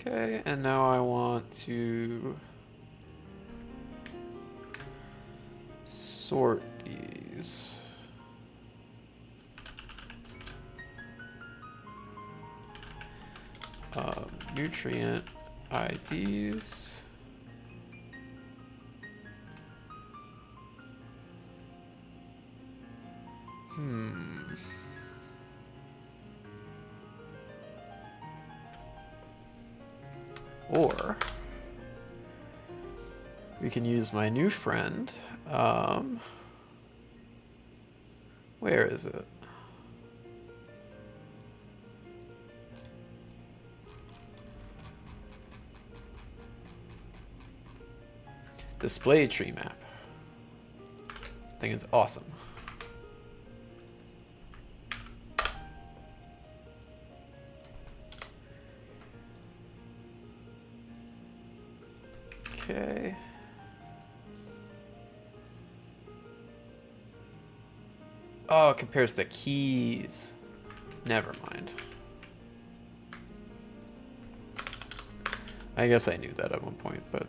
Okay, and now I want to sort these. Nutrient IDs. Or we can use my new friend. Where is it? Display tree map. This thing is awesome. Okay. Oh, it compares the keys. Never mind. I guess I knew that at one point, but...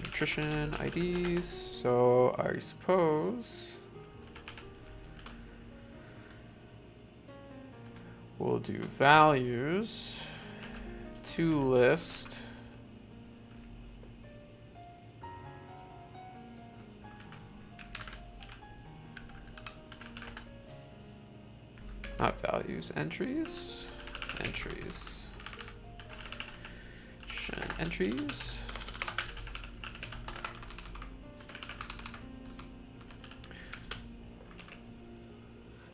nutrition IDs, so I suppose we'll do values to list not values, entries, entries.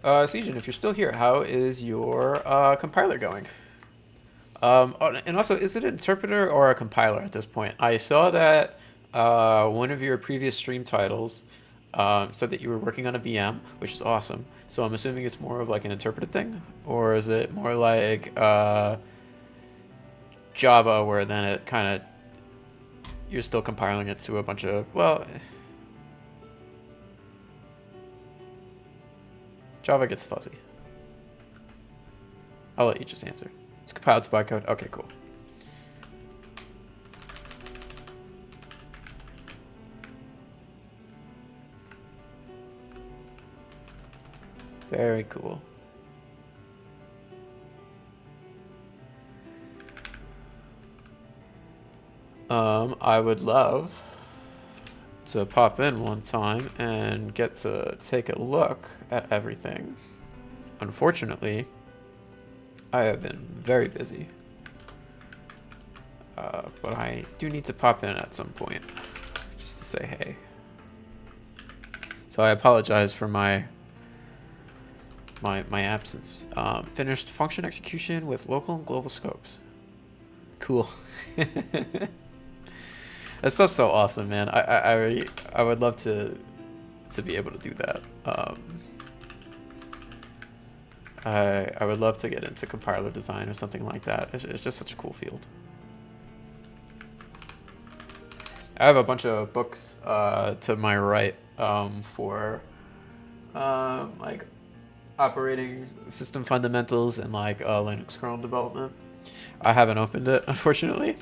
Sejan, if you're still here, how is your compiler going? Oh, and also, is it an interpreter or a compiler at this point? I saw that one of your previous stream titles said that you were working on a VM, which is awesome. So I'm assuming it's more of like an interpreted thing, or is it more like Java, where then it kind of you're still compiling it to a bunch of Java gets fuzzy. I'll let you just answer. It's compiled to bytecode. Okay, cool. Very cool. I would love to pop in one time and get to take a look at everything. Unfortunately, I have been very busy. But I do need to pop in at some point just to say hey. So I apologize for my absence. Finished function execution with local and global scopes. Cool. That stuff's so awesome, man. I would love to be able to do that. I would love to get into compiler design or something like that. It's just such a cool field. I have a bunch of books to my right for like operating system fundamentals and like Linux kernel development. I haven't opened it, unfortunately.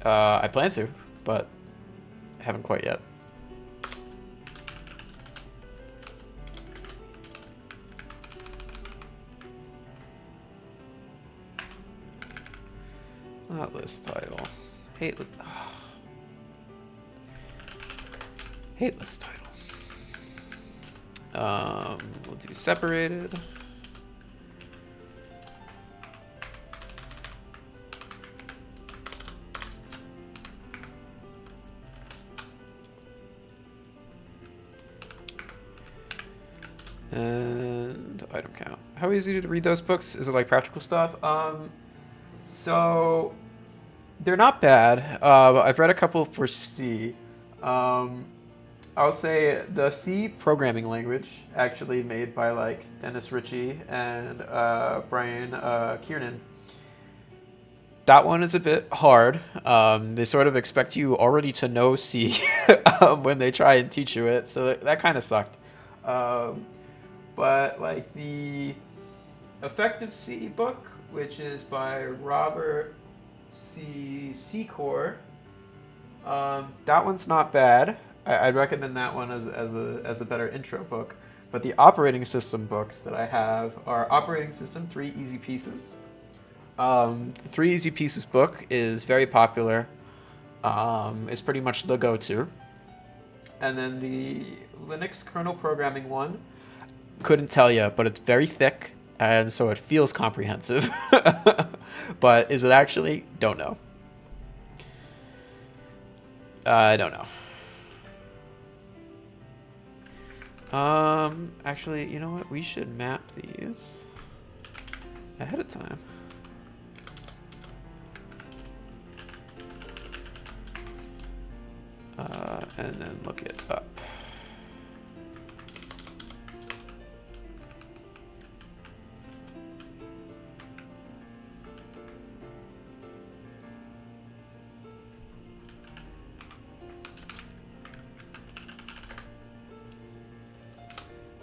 I plan to, but I haven't quite yet. Not list title. Hate list. Oh. Hate list title. We'll do separated. And item count. How easy to read those books? Is it like practical stuff? So they're not bad. I've read a couple for C. I'll say the C programming language, actually made by like Dennis Ritchie and Brian Kiernan. That one is a bit hard. They sort of expect you already to know C when they try and teach you it, so that kind of sucked. But like the Effective C book, which is by Robert Secor. That one's not bad. I'd recommend that one as a better intro book. But the operating system books that I have are Operating System 3 Easy Pieces. The 3 Easy Pieces book is very popular. It's pretty much the go-to. And then the Linux kernel programming one, couldn't tell you, but it's very thick, and so it feels comprehensive. But is it actually? Don't know. I don't know. Actually, you know what? We should map these ahead of time. And then look it up.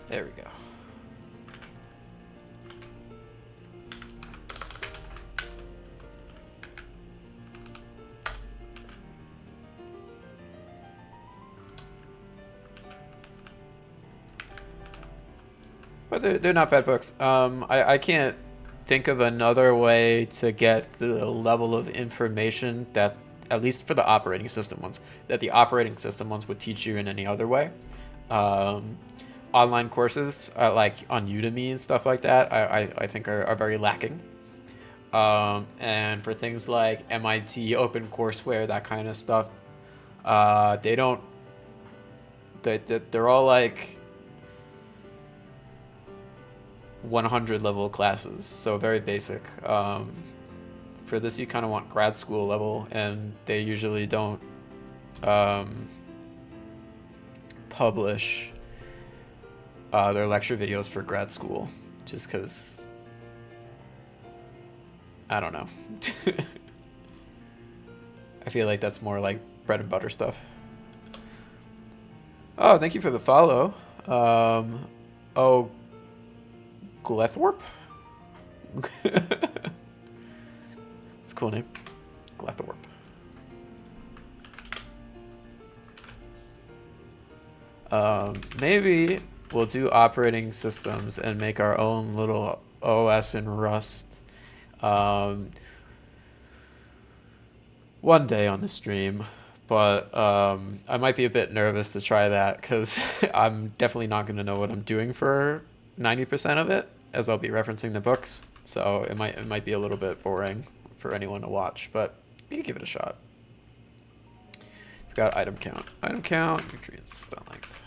There we go. But they're not bad books. I can't think of another way to get the level of information that, at least for the operating system ones, that the operating system ones would teach you in any other way. Online courses, like on Udemy and stuff like that, I think are very lacking. And for things like MIT, OpenCourseWare, that kind of stuff, they don't. They're all like 100 level classes, so very basic. For this, you kind of want grad school level, and they usually don't publish their lecture videos for grad school, just because, I don't know. I feel like that's more like bread and butter stuff. Oh, thank you for the follow. Oh, Glethorp? It's a cool name. Glethorp. Maybe we'll do operating systems and make our own little OS in Rust. One day on the stream, but I might be a bit nervous to try that because I'm definitely not going to know what I'm doing for 90% of it, as I'll be referencing the books. So it might be a little bit boring for anyone to watch, but you can give it a shot. We've got item count, nutrients, stone length.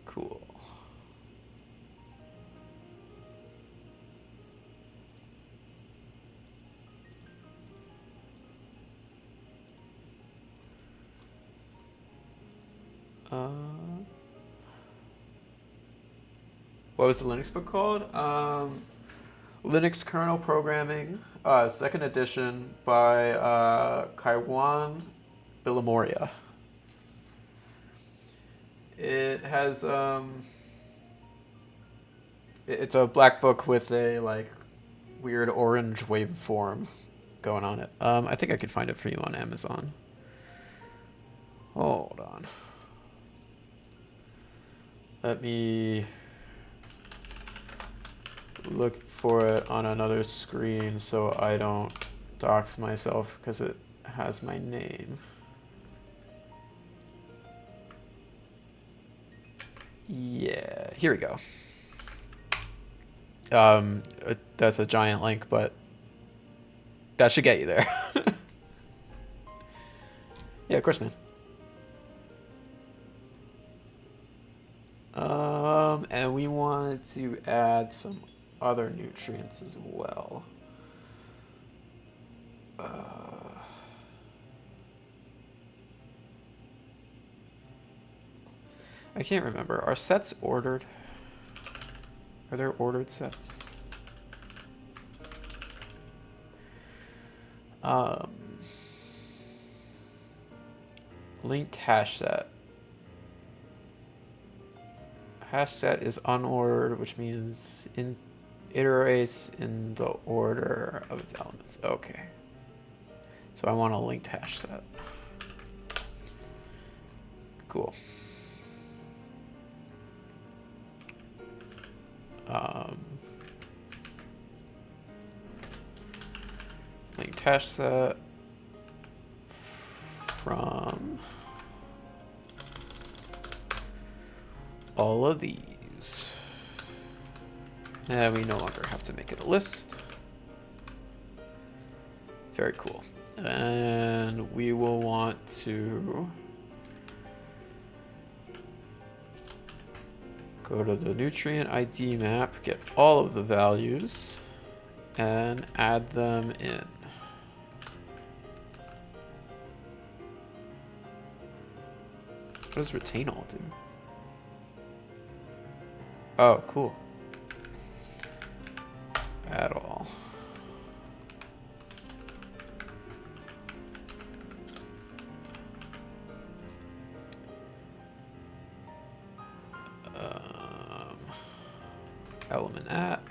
Cool. What was the Linux book called? Linux Kernel Programming, second edition by Kaiwan Billamoria. It has it's a black book with a like weird orange waveform going on it. I think I could find it for you on Amazon. Hold on. Let me look for it on another screen so I don't dox myself because it has my name. Yeah, here we go. That's a giant link, but that should get you there. Yeah, of course, man. And we wanted to add some other nutrients as well. I can't remember. Are sets ordered? Are there ordered sets? Linked hash set. hash set is unordered, which means iterates in the order of its elements. Okay. So I want a linked hash set. Cool. Linked hash set from all of these. And we no longer have to make it a list. Very cool. And we will want to go to the nutrient ID map, get all of the values, and add them in. What does retain all do? Oh, cool. Add all. Element at.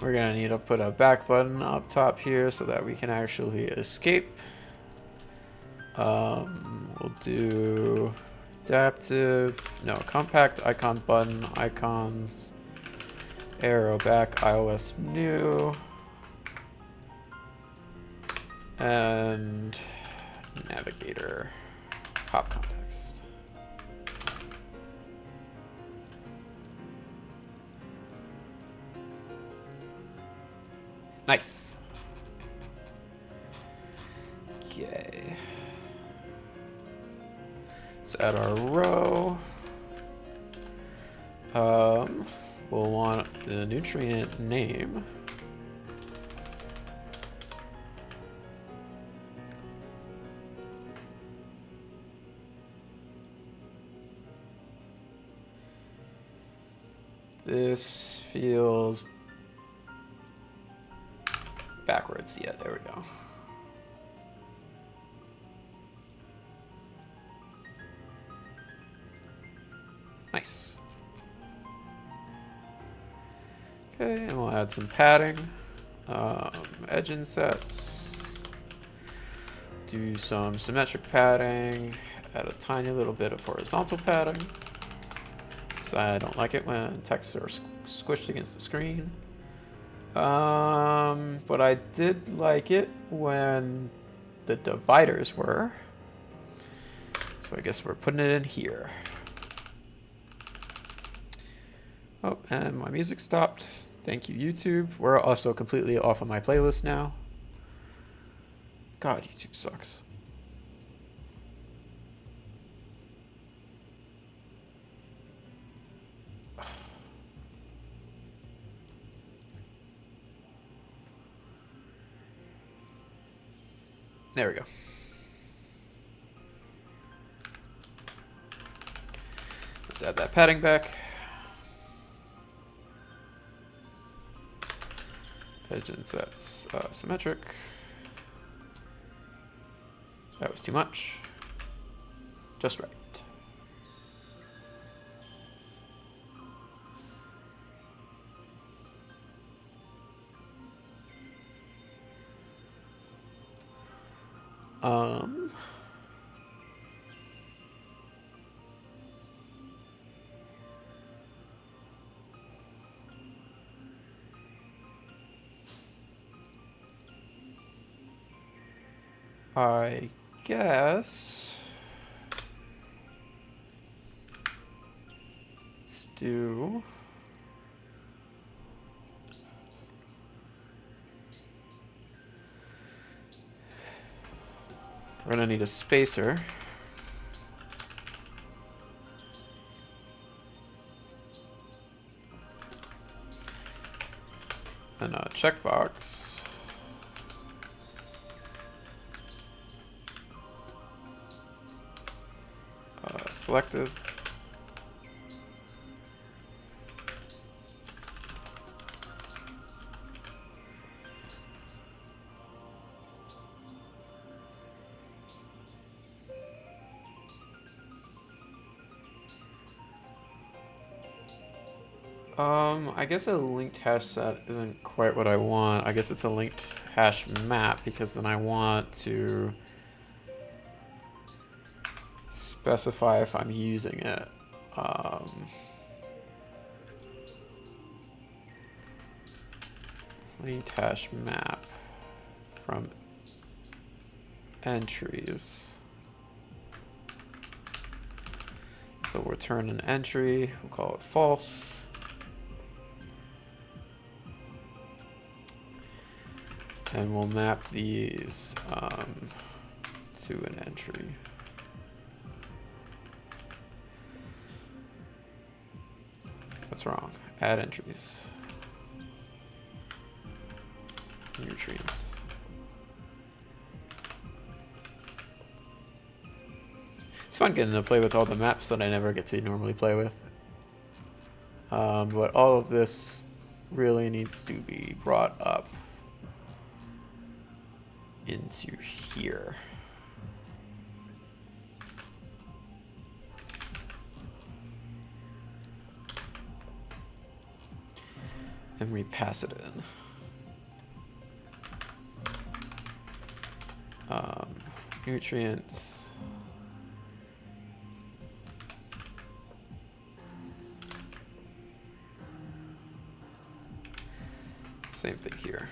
We're gonna need to put a back button up top here so that we can actually escape. We'll do adaptive, no, compact icon button, icons, arrow back, iOS new, and navigator, hop context. Nice. Okay. So add our row. We'll want the nutrient name. This feels backwards. Yeah, there we go. Nice. Okay, and we'll add some padding, edge insets, do some symmetric padding, add a tiny little bit of horizontal padding. So I don't like it when texts are squished against the screen. But I did like it when the dividers were. So I guess we're putting it in here. Oh, and my music stopped. Thank you, YouTube. We're also completely off of my playlist now. God, YouTube sucks. There we go. Let's add that padding back. Edge insets symmetric. That was too much. Just right. I guess let's do we're gonna need a spacer. And a checkbox. Selected. I guess a linked hash set isn't quite what I want. I guess it's a linked hash map because then I want to specify if I'm using it. Linked hash map from entries. So we'll return an entry, we'll call it false. And we'll map these to an entry. What's wrong? Add entries. Nutrients. It's fun getting to play with all the maps that I never get to normally play with. But all of this really needs to be brought up into here. And repass it in. Nutrients. Same thing here.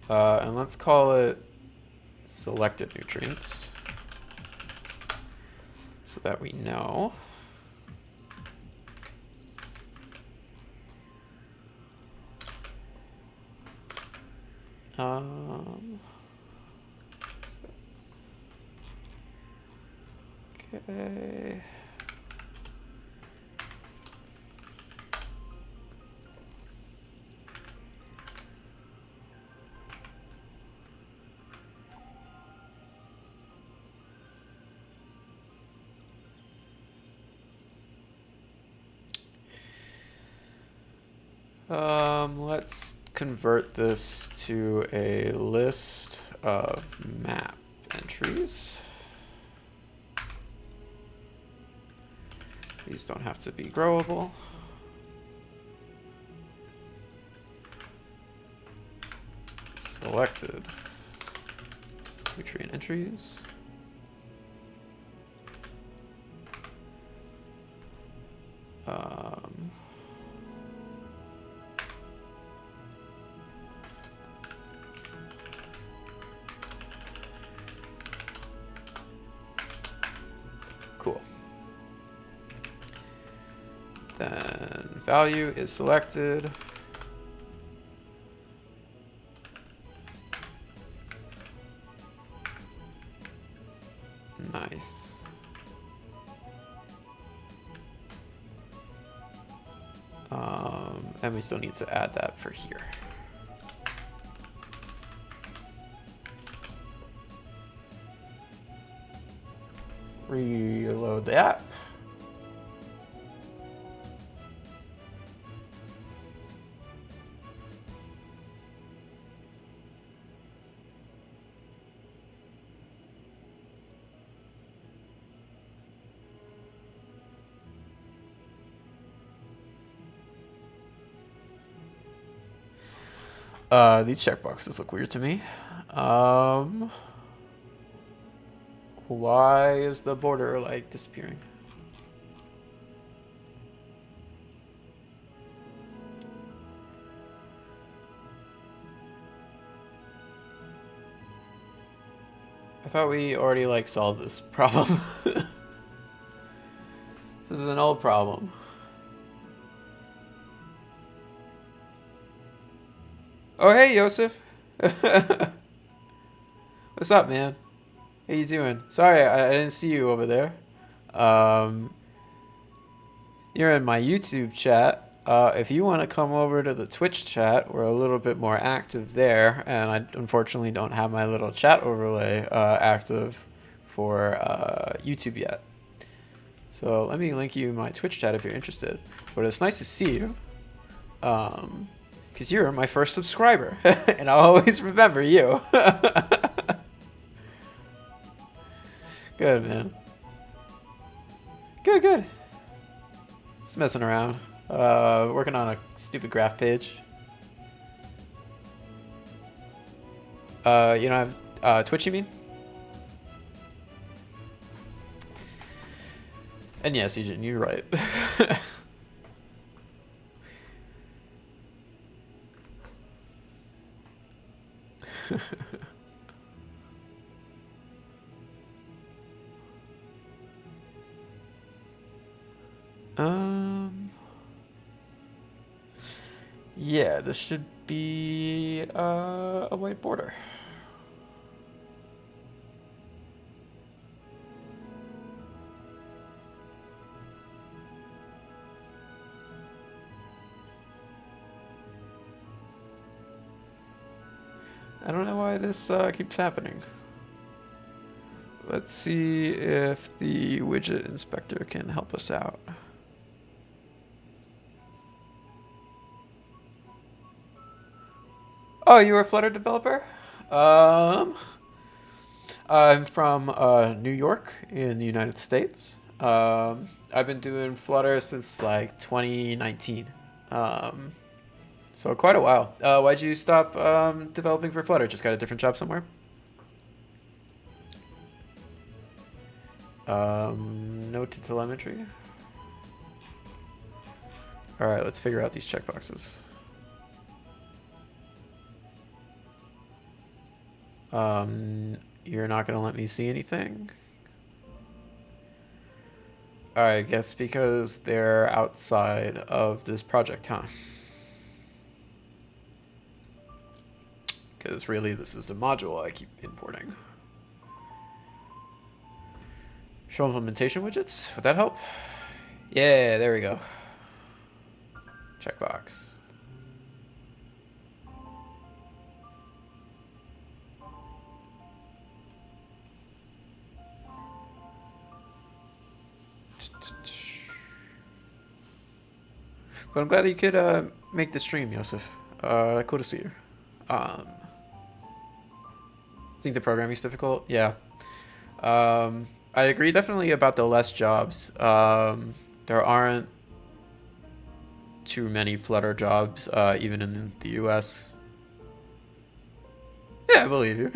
And let's call it selected nutrients so that we know. Okay. Let's convert this to a list of map entries. These don't have to be growable. Selected nutrient entries. Cool. Then value is selected. Nice. And we still need to add that for here. Reload the app. These checkboxes look weird to me. Why is the border like disappearing? I thought we already like solved this problem. This is an old problem. Oh, hey, Yosef. What's up, man? How you doing? Sorry, I didn't see you over there. You're in my YouTube chat. If you want to come over to the Twitch chat, we're a little bit more active there. And I unfortunately don't have my little chat overlay active for YouTube yet. So let me link you my Twitch chat if you're interested. But it's nice to see you. Because you're my first subscriber. And I'll always remember you. Good, man. Good, good. Just messing around. Working on a stupid graph page. You don't have Twitch, you mean? And yes, Eugene, you're right. Yeah, this should be a white border. I don't know why this keeps happening. Let's see if the widget inspector can help us out. Oh, you're a Flutter developer? I'm from New York in the United States. I've been doing Flutter since like 2019. So quite a while. Why'd you stop developing for Flutter? Just got a different job somewhere? No to telemetry. All right, let's figure out these checkboxes. You're not gonna let me see anything? I guess because they're outside of this project, huh? Because really, this is the module I keep importing. Show implementation widgets? Would that help? Yeah, there we go. Checkbox. But I'm glad you could make the stream, Yosef. Cool to see you. Think the programming's difficult? Yeah. I agree definitely about the less jobs. There aren't too many Flutter jobs, even in the US. Yeah, I believe you.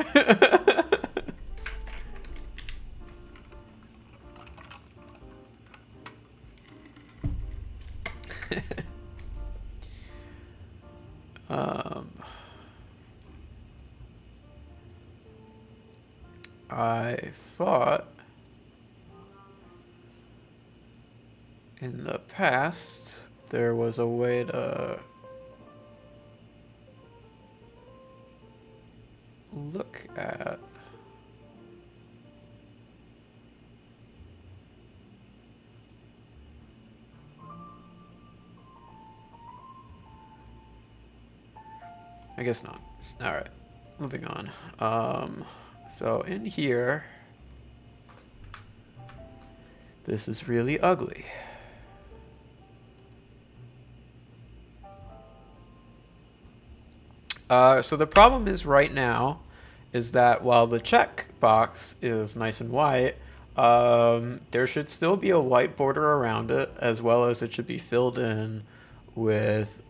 I thought in the past there was a way to look at I guess not. All right, moving on. So in here, this is really ugly. So the problem is right now is that while the checkbox is nice and white, there should still be a white border around it, as well as it should be filled in with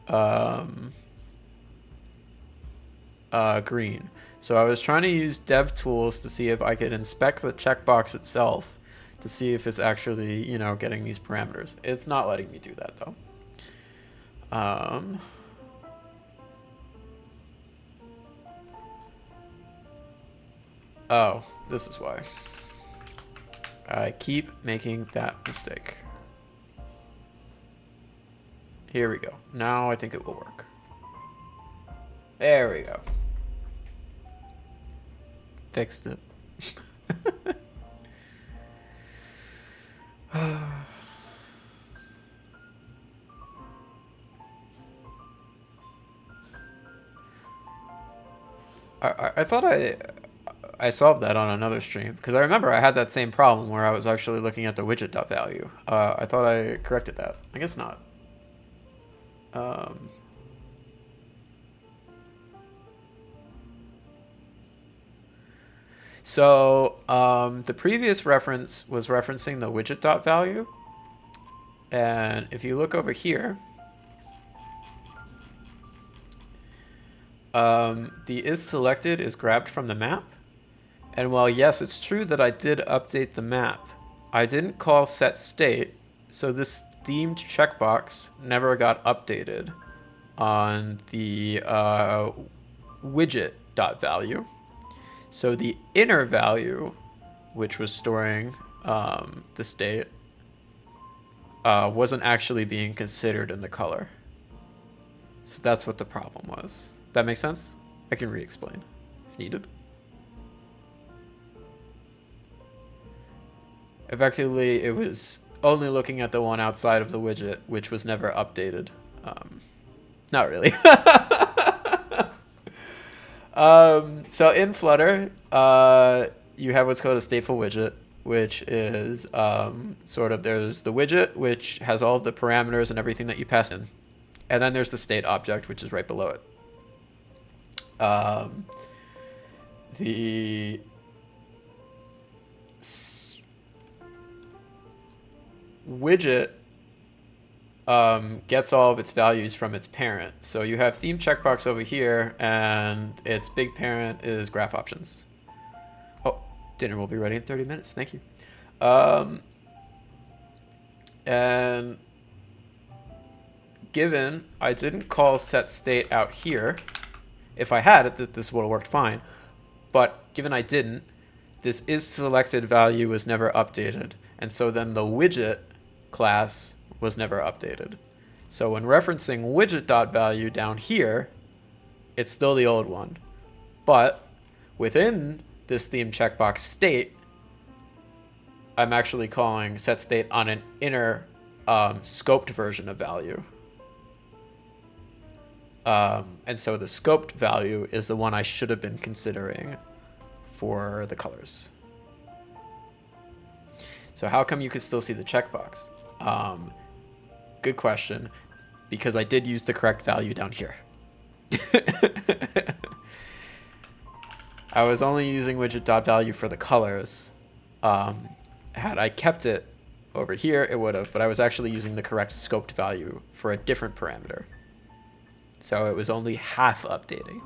green. So I was trying to use DevTools to see if I could inspect the checkbox itself to see if it's actually, you know, getting these parameters. It's not letting me do that though. Oh, this is why. I keep making that mistake. Here we go. Now I think it will work. There we go. Fixed it. I thought I solved that on another stream because I remember I had that same problem where I was actually looking at the widget.value. I thought I corrected that. I guess not. So the previous reference was referencing the widget.value. And if you look over here, the is selected is grabbed from the map. And while yes, it's true that I did update the map, I didn't call set state, so this themed checkbox never got updated on the widget.value. So the inner value, which was storing the state, wasn't actually being considered in the color. So that's what the problem was. That makes sense? I can re-explain if needed. Effectively, it was only looking at the one outside of the widget, which was never updated. Not really. So in Flutter, you have what's called a stateful widget, which is sort of, there's the widget, which has all of the parameters and everything that you pass in. And then there's the state object, which is right below it. The widget gets all of its values from its parent. So you have theme checkbox over here, and its big parent is graph options. Oh, dinner will be ready in 30 minutes. Thank you. And given I didn't call set state out here, if I had it, this would have worked fine. But given I didn't, this is selected value was never updated. And so then the widget class was never updated. So when referencing widget.value down here, it's still the old one. But within this theme checkbox state, I'm actually calling set state on an inner scoped version of value. And so the scoped value is the one I should have been considering for the colors. So how come you could still see the checkbox? Good question, because I did use the correct value down here. I was only using widget.value for the colors. Had I kept it over here, it would have, but I was actually using the correct scoped value for a different parameter. So it was only half updating.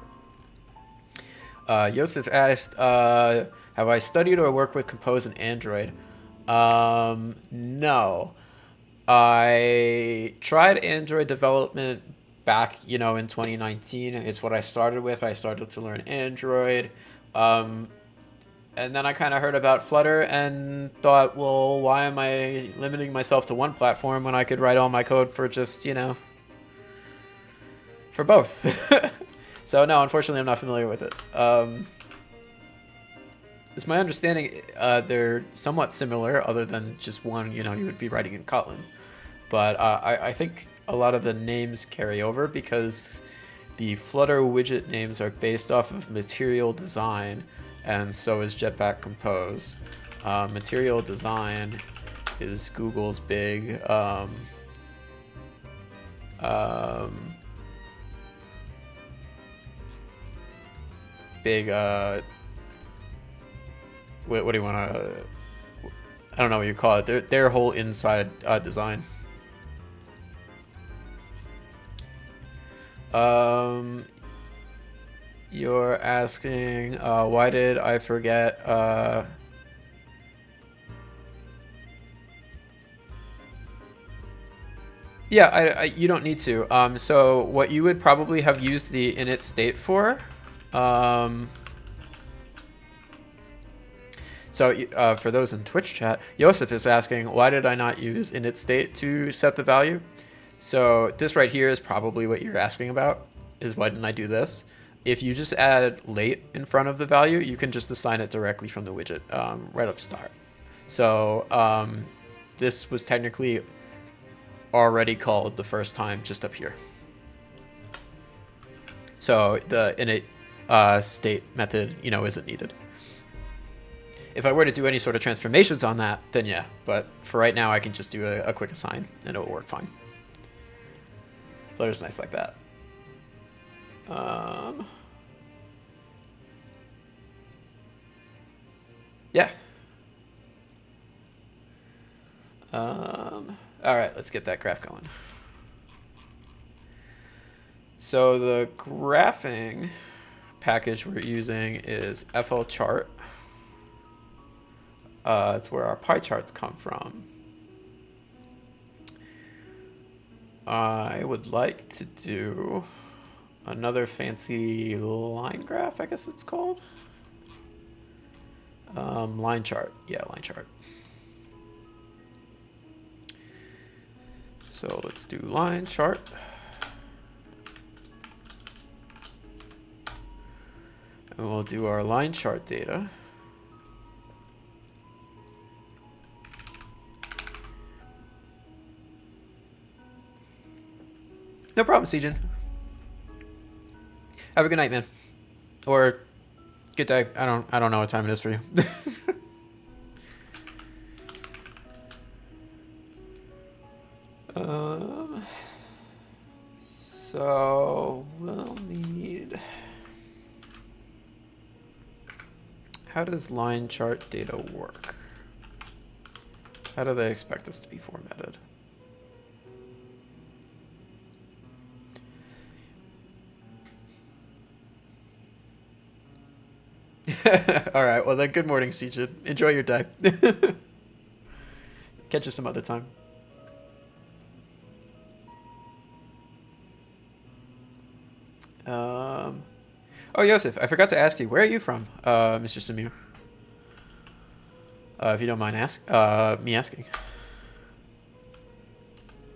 Yosef asked, have I studied or worked with Compose in Android? No. I tried Android development back, in 2019. It's what I started with. I started to learn Android. And then I kind of heard about Flutter and thought, well, why am I limiting myself to one platform when I could write all my code for just, for both? So no, unfortunately, I'm not familiar with it. It's my understanding they're somewhat similar, other than just one, you would be writing in Kotlin. But I think a lot of the names carry over because the Flutter widget names are based off of Material Design, and so is Jetpack Compose. Material Design is Google's big what do you want to, I don't know what you call it, their whole inside design. You're asking why did I forget yeah, you don't need to. So what you would probably have used the init state for, so for those in Twitch chat, Yosef is asking, why did I not use init state to set the value? So this right here is probably what you're asking about, is why didn't I do this? If you just add late in front of the value, you can just assign it directly from the widget right up start. So this was technically already called the first time just up here. So the init state method, isn't needed. If I were to do any sort of transformations on that, then yeah. But for right now, I can just do a quick assign, and it will work fine. Flutter's nice like that. Yeah. All right, let's get that graph going. So the graphing package we're using is flchart. It's where our pie charts come from. I would like to do another fancy line graph, I guess it's called. Line chart. Yeah, line chart. So let's do line chart. And we'll do our line chart data. No problem, Sejin. Have a good night, man. Or good day. I don't know what time it is for you. So we'll need. How does line chart data work? How do they expect this to be formatted? All right. Well, then, good morning, Sejin. Enjoy your day. Catch you some other time. Oh, Yosef, I forgot to ask you, where are you from, Mr. Samir? If you don't mind me asking.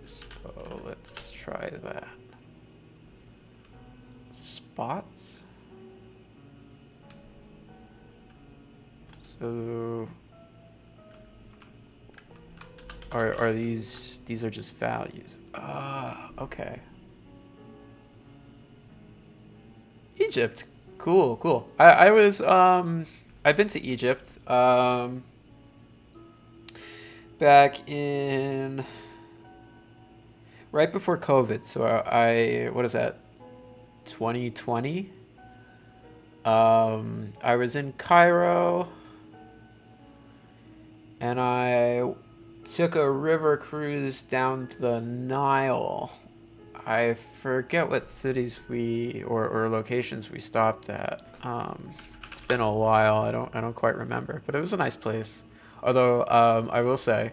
So let's try that. Spots. So are these are just values? Ah, okay. Egypt. Cool, cool. I was I've been to Egypt back in right before COVID. So I what is that? 2020. I was in Cairo and I took a river cruise down the Nile. I forget what cities or locations we stopped at. It's been a while. I don't quite remember, but it was a nice place. Although I will say,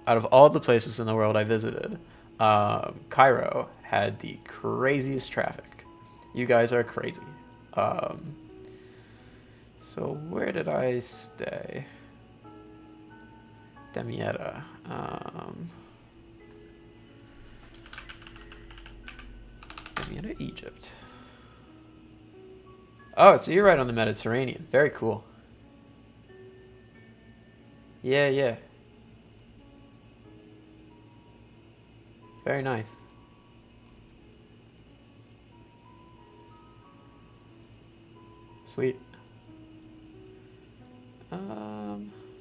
out of all the places in the world I visited, Cairo had the craziest traffic. You guys are crazy. Um, so where did I stay? Damietta. Damietta, Egypt. Oh, so you're right on the Mediterranean. Very cool. Yeah, yeah. Very nice. Sweet.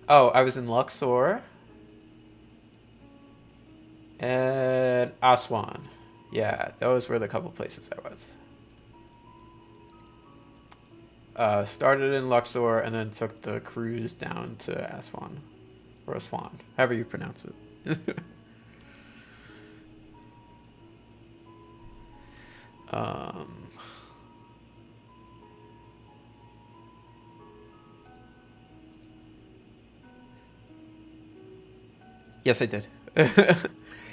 Oh, I was in Luxor and Aswan. Yeah, those were the couple places I was. Started in Luxor and then took the cruise down to Aswan or Aswan, however you pronounce it. um, yes, I did.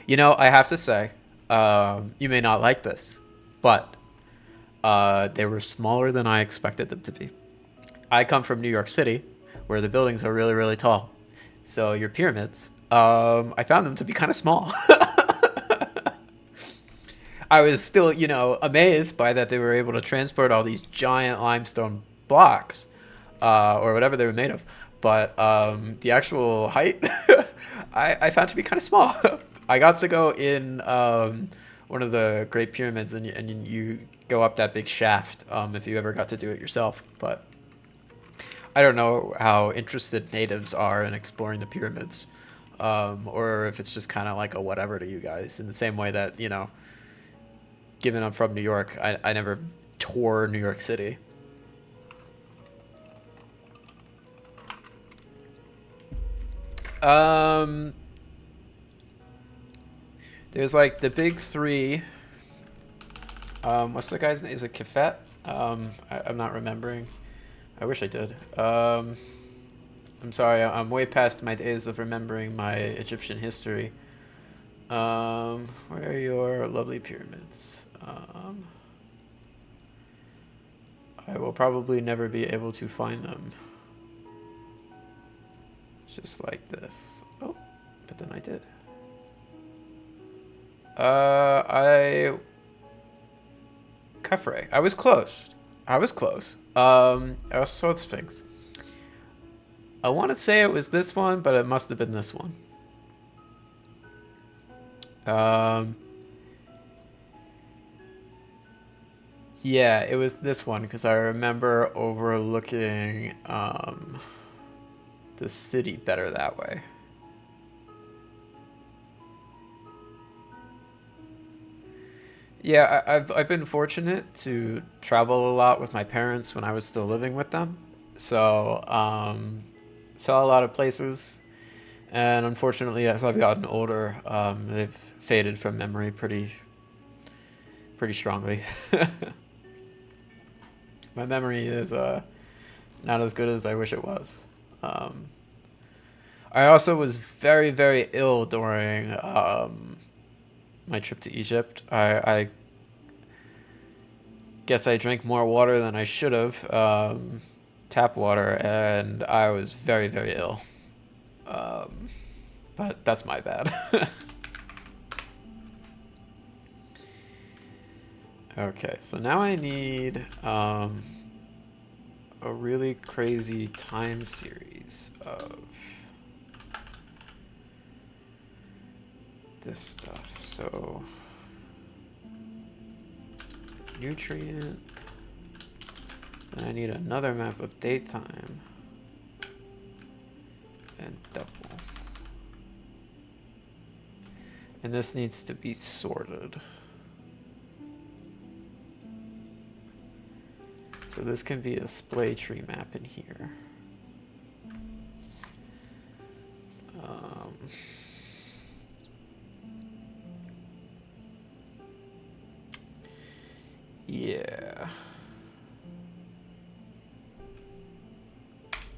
You know, I have to say, you may not like this, but they were smaller than I expected them to be. I come from New York City, where the buildings are really, really tall. So your pyramids, I found them to be kind of small. I was still, amazed by that they were able to transport all these giant limestone blocks, or whatever they were made of. But the actual height, I found to be kind of small. I got to go in one of the Great Pyramids, and you go up that big shaft if you ever got to do it yourself. But I don't know how interested natives are in exploring the pyramids, or if it's just kind of like a whatever to you guys. In the same way that given I'm from New York, I never tour New York City. Um, There's like the big three. What's the guy's name? Is it Kefet? I'm not remembering. I wish I did. I'm sorry, I'm way past my days of remembering my Egyptian history. Where are your lovely pyramids? I will probably never be able to find them. Just like this. Oh, but then I did. Khafre. I was close. I was close. I also saw the Sphinx. I want to say it was this one, but it must have been this one. Yeah, it was this one because I remember overlooking the city better that way. Yeah, I've been fortunate to travel a lot with my parents when I was still living with them. So, saw a lot of places, and unfortunately, as I've gotten older, they've faded from memory pretty strongly. My memory is not as good as I wish it was. Um, I also was very, very ill during my trip to Egypt. I guess I drank more water than I should have, tap water, and I was very, very ill. Um, but that's my bad. Okay, so now I need a really crazy time series of this stuff. So, nutrient. And I need another map of daytime. And double. And this needs to be sorted. So this can be a splay tree map in here. Yeah.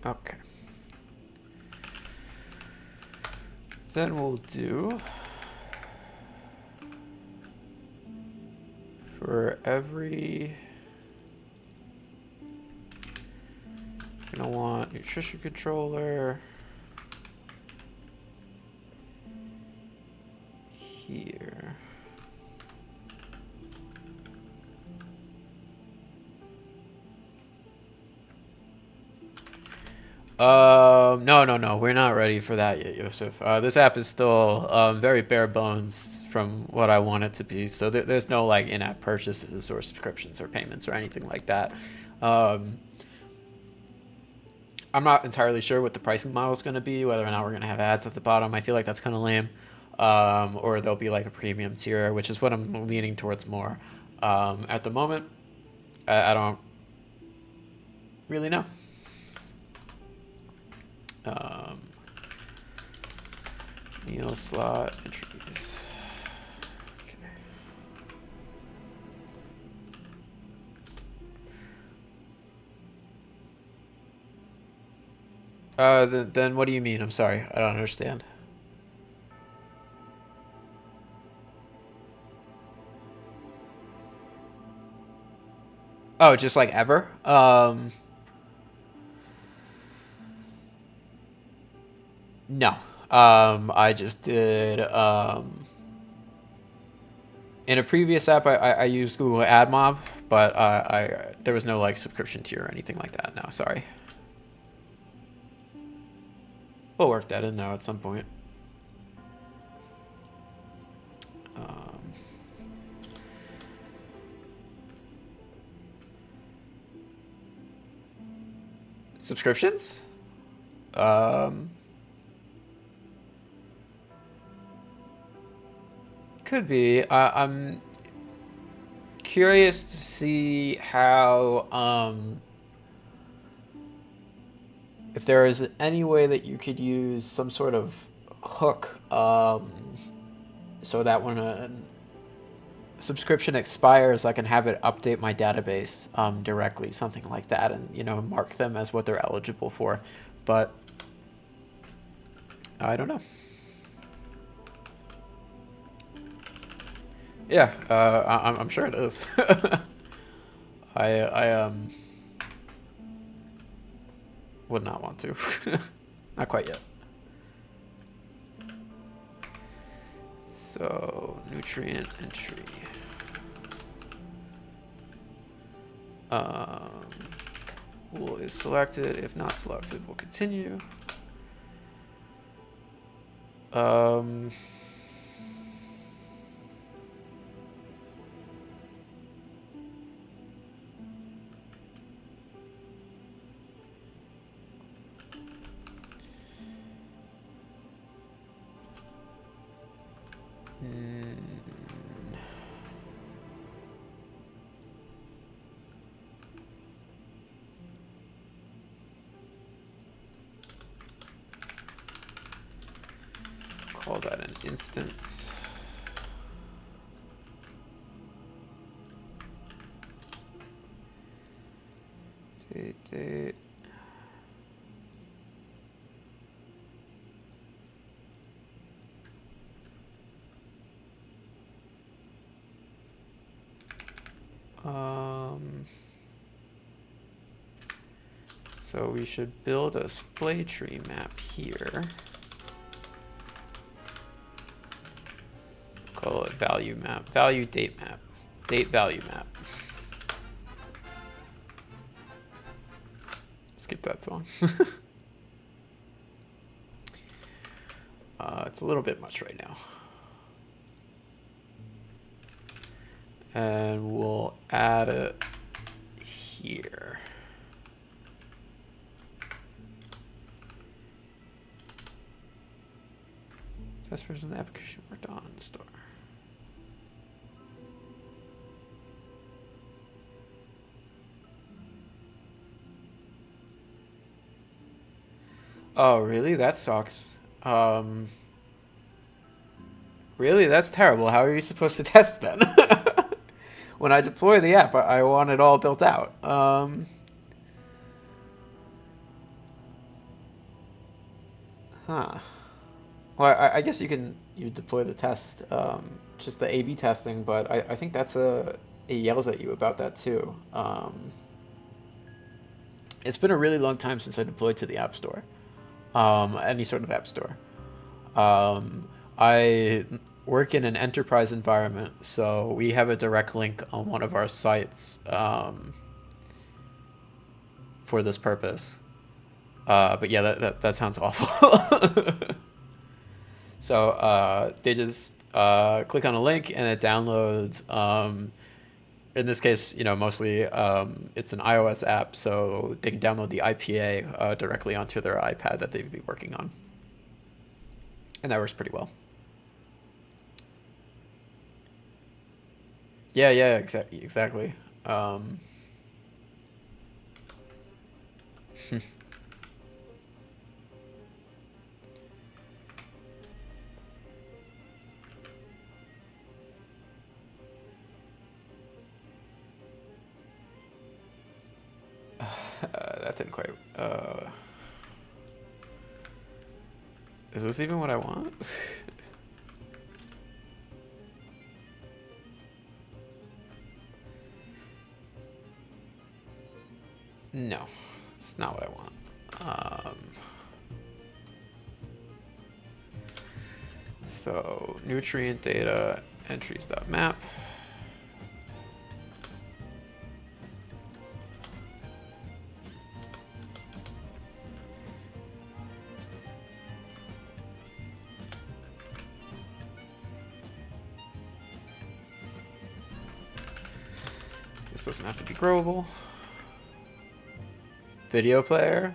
Okay. Then we'll do for every, you're gonna want nutrition controller here. No, we're not ready for that yet, Yosef. This app is still very bare bones from what I want it to be. So there's no like in-app purchases or subscriptions or payments or anything like that. I'm not entirely sure what the pricing model is going to be, whether or not we're going to have ads at the bottom. I feel like that's kind of lame. Or there'll be like a premium tier, which is what I'm leaning towards more. At the moment, I don't really know. Meal slot entries. Okay. Then what do you mean? I'm sorry, I don't understand. Oh, just like ever? No. I just did in a previous app I used Google AdMob, but I there was no like subscription tier or anything like that. No, sorry. We'll work that in though at some point. Um, Subscriptions? Um, Could be. I'm curious to see how if there is any way that you could use some sort of hook so that when a subscription expires, I can have it update my database directly, something like that, and mark them as what they're eligible for. But I don't know. Yeah, I'm sure it is. I would not want to. Not quite yet. So nutrient entry. Wool is selected. If not selected, we'll continue. Call that an instance. Date. So we should build a splay tree map here. Call it value map, value date map, date value map. Skip that song. It's a little bit much right now. And we'll add it here. Test version of the application worked on the store. Oh, really? That sucks. Really? That's terrible. How are you supposed to test then? When I deploy the app, I want it all built out. Huh. Well, I guess you deploy the test, just the A/B testing, but I think that's it yells at you about that too. It's been a really long time since I deployed to the App Store, any sort of App Store. I work in an enterprise environment, so we have a direct link on one of our sites for this purpose. But yeah, that sounds awful. So they just click on a link and it downloads. In this case, mostly it's an iOS app, so they can download the IPA directly onto their iPad that they'd be working on. And that works pretty well. Yeah, exactly. That didn't quite. Is this even what I want? No, it's not what I want. So nutrient data entries.map. This doesn't have to be growable. Video player.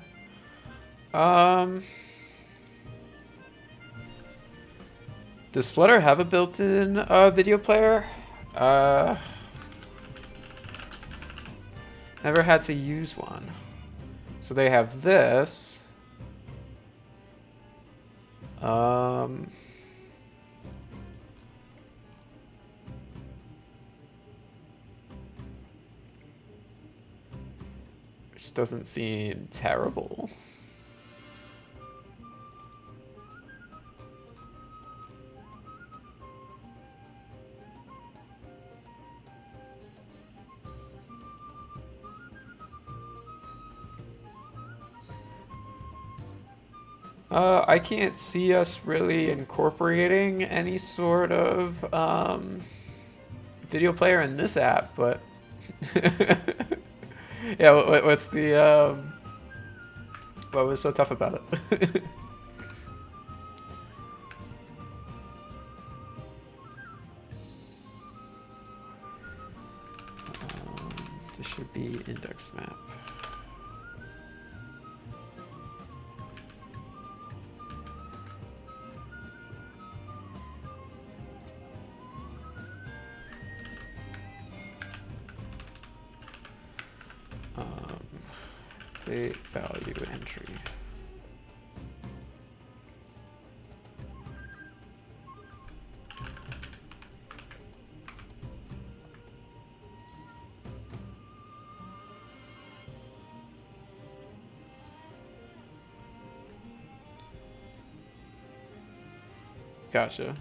Does Flutter have a built-in video player? Never had to use one. So they have this. Which doesn't seem terrible. I can't see us really incorporating any sort of video player in this app, but yeah, what's the what was so tough about it? This should be index map. Update value entry. Gotcha.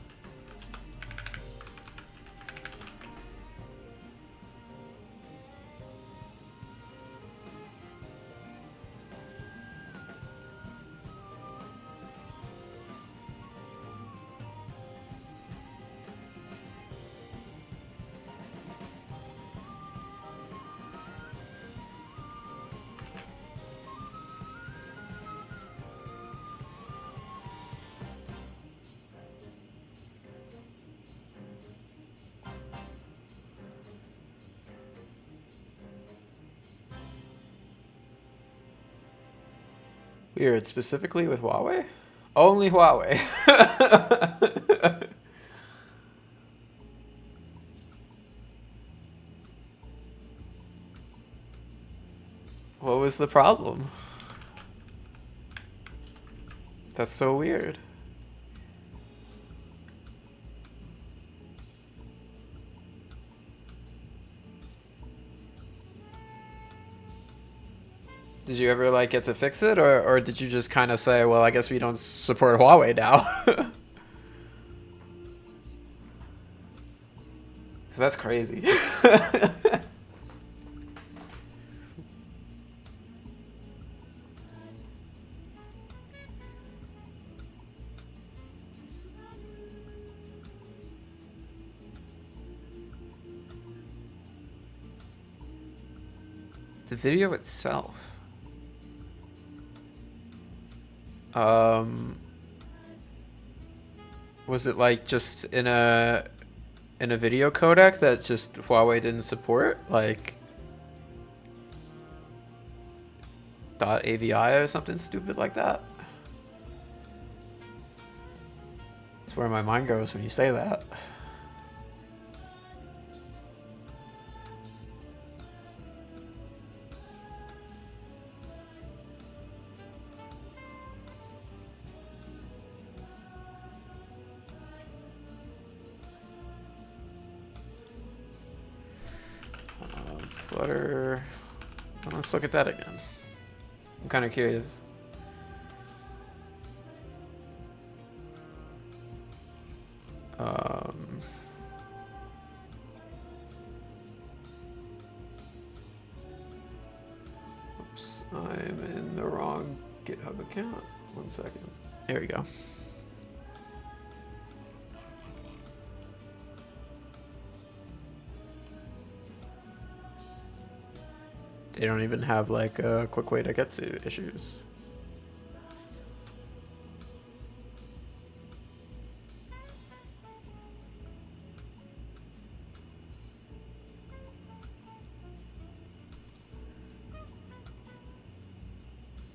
Weird, specifically with Huawei? Only Huawei. What was the problem? That's so weird. Did you ever like get to fix it, or did you just kind of say, well, I guess we don't support Huawei now? Because that's crazy. The video itself. Was it like just in a video codec that just Huawei didn't support, like .avi or something stupid like that? That's where my mind goes when you say that. Flutter. Let's look at that again. I'm kind of curious. Oops, I'm in the wrong GitHub account. 1 second. There we go. They don't even have like a quick way to get to issues.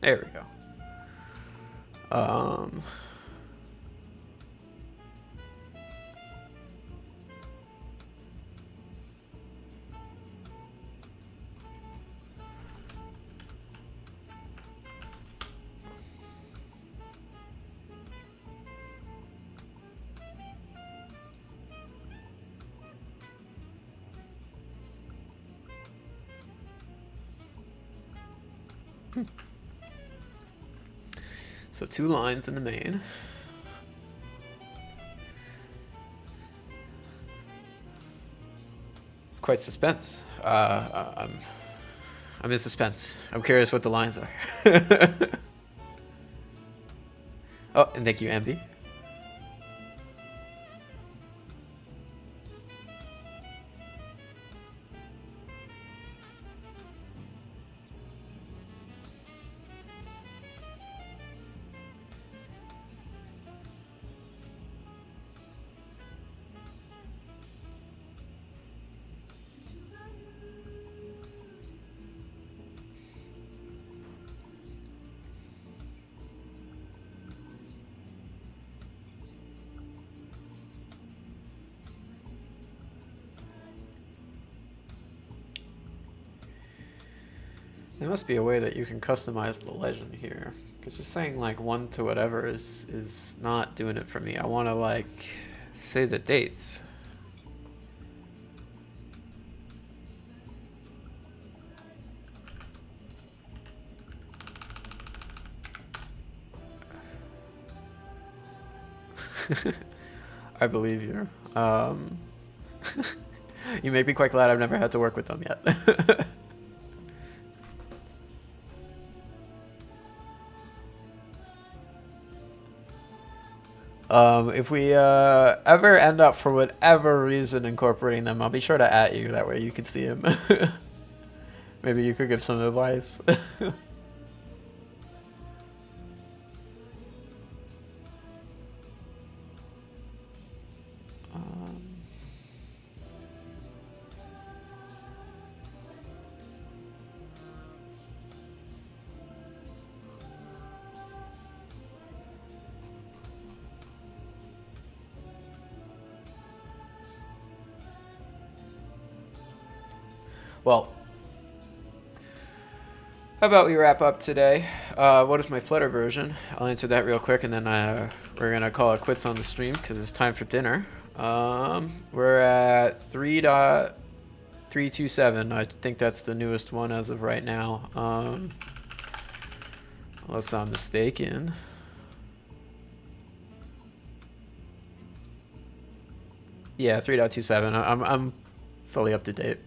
There we go. So 2 lines in the main. It's quite suspense. I'm in suspense. I'm curious what the lines are. Oh, and thank you, Ambi. There must be a way that you can customize the legend here, because just saying like 1 to whatever is not doing it for me. I want to like say the dates. I believe you. You make me quite glad I've never had to work with them yet. If we ever end up for whatever reason incorporating them, I'll be sure to @, you. That way you can see them. Maybe you could give some advice. Well, how about we wrap up today? What is my Flutter version? I'll answer that real quick, and then we're gonna call it quits on the stream because it's time for dinner. We're at 3.327. I think that's the newest one as of right now. Unless I'm mistaken. Yeah, 3.27. I'm fully up to date.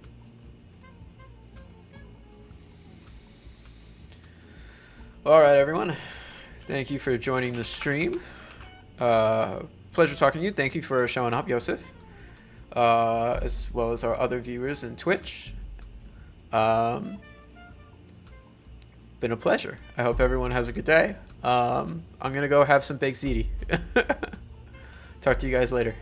All right, everyone. Thank you for joining the stream. Pleasure talking to you. Thank you for showing up, Yosef, as well as our other viewers in Twitch. Been a pleasure. I hope everyone has a good day. I'm gonna go have some baked ziti. Talk to you guys later.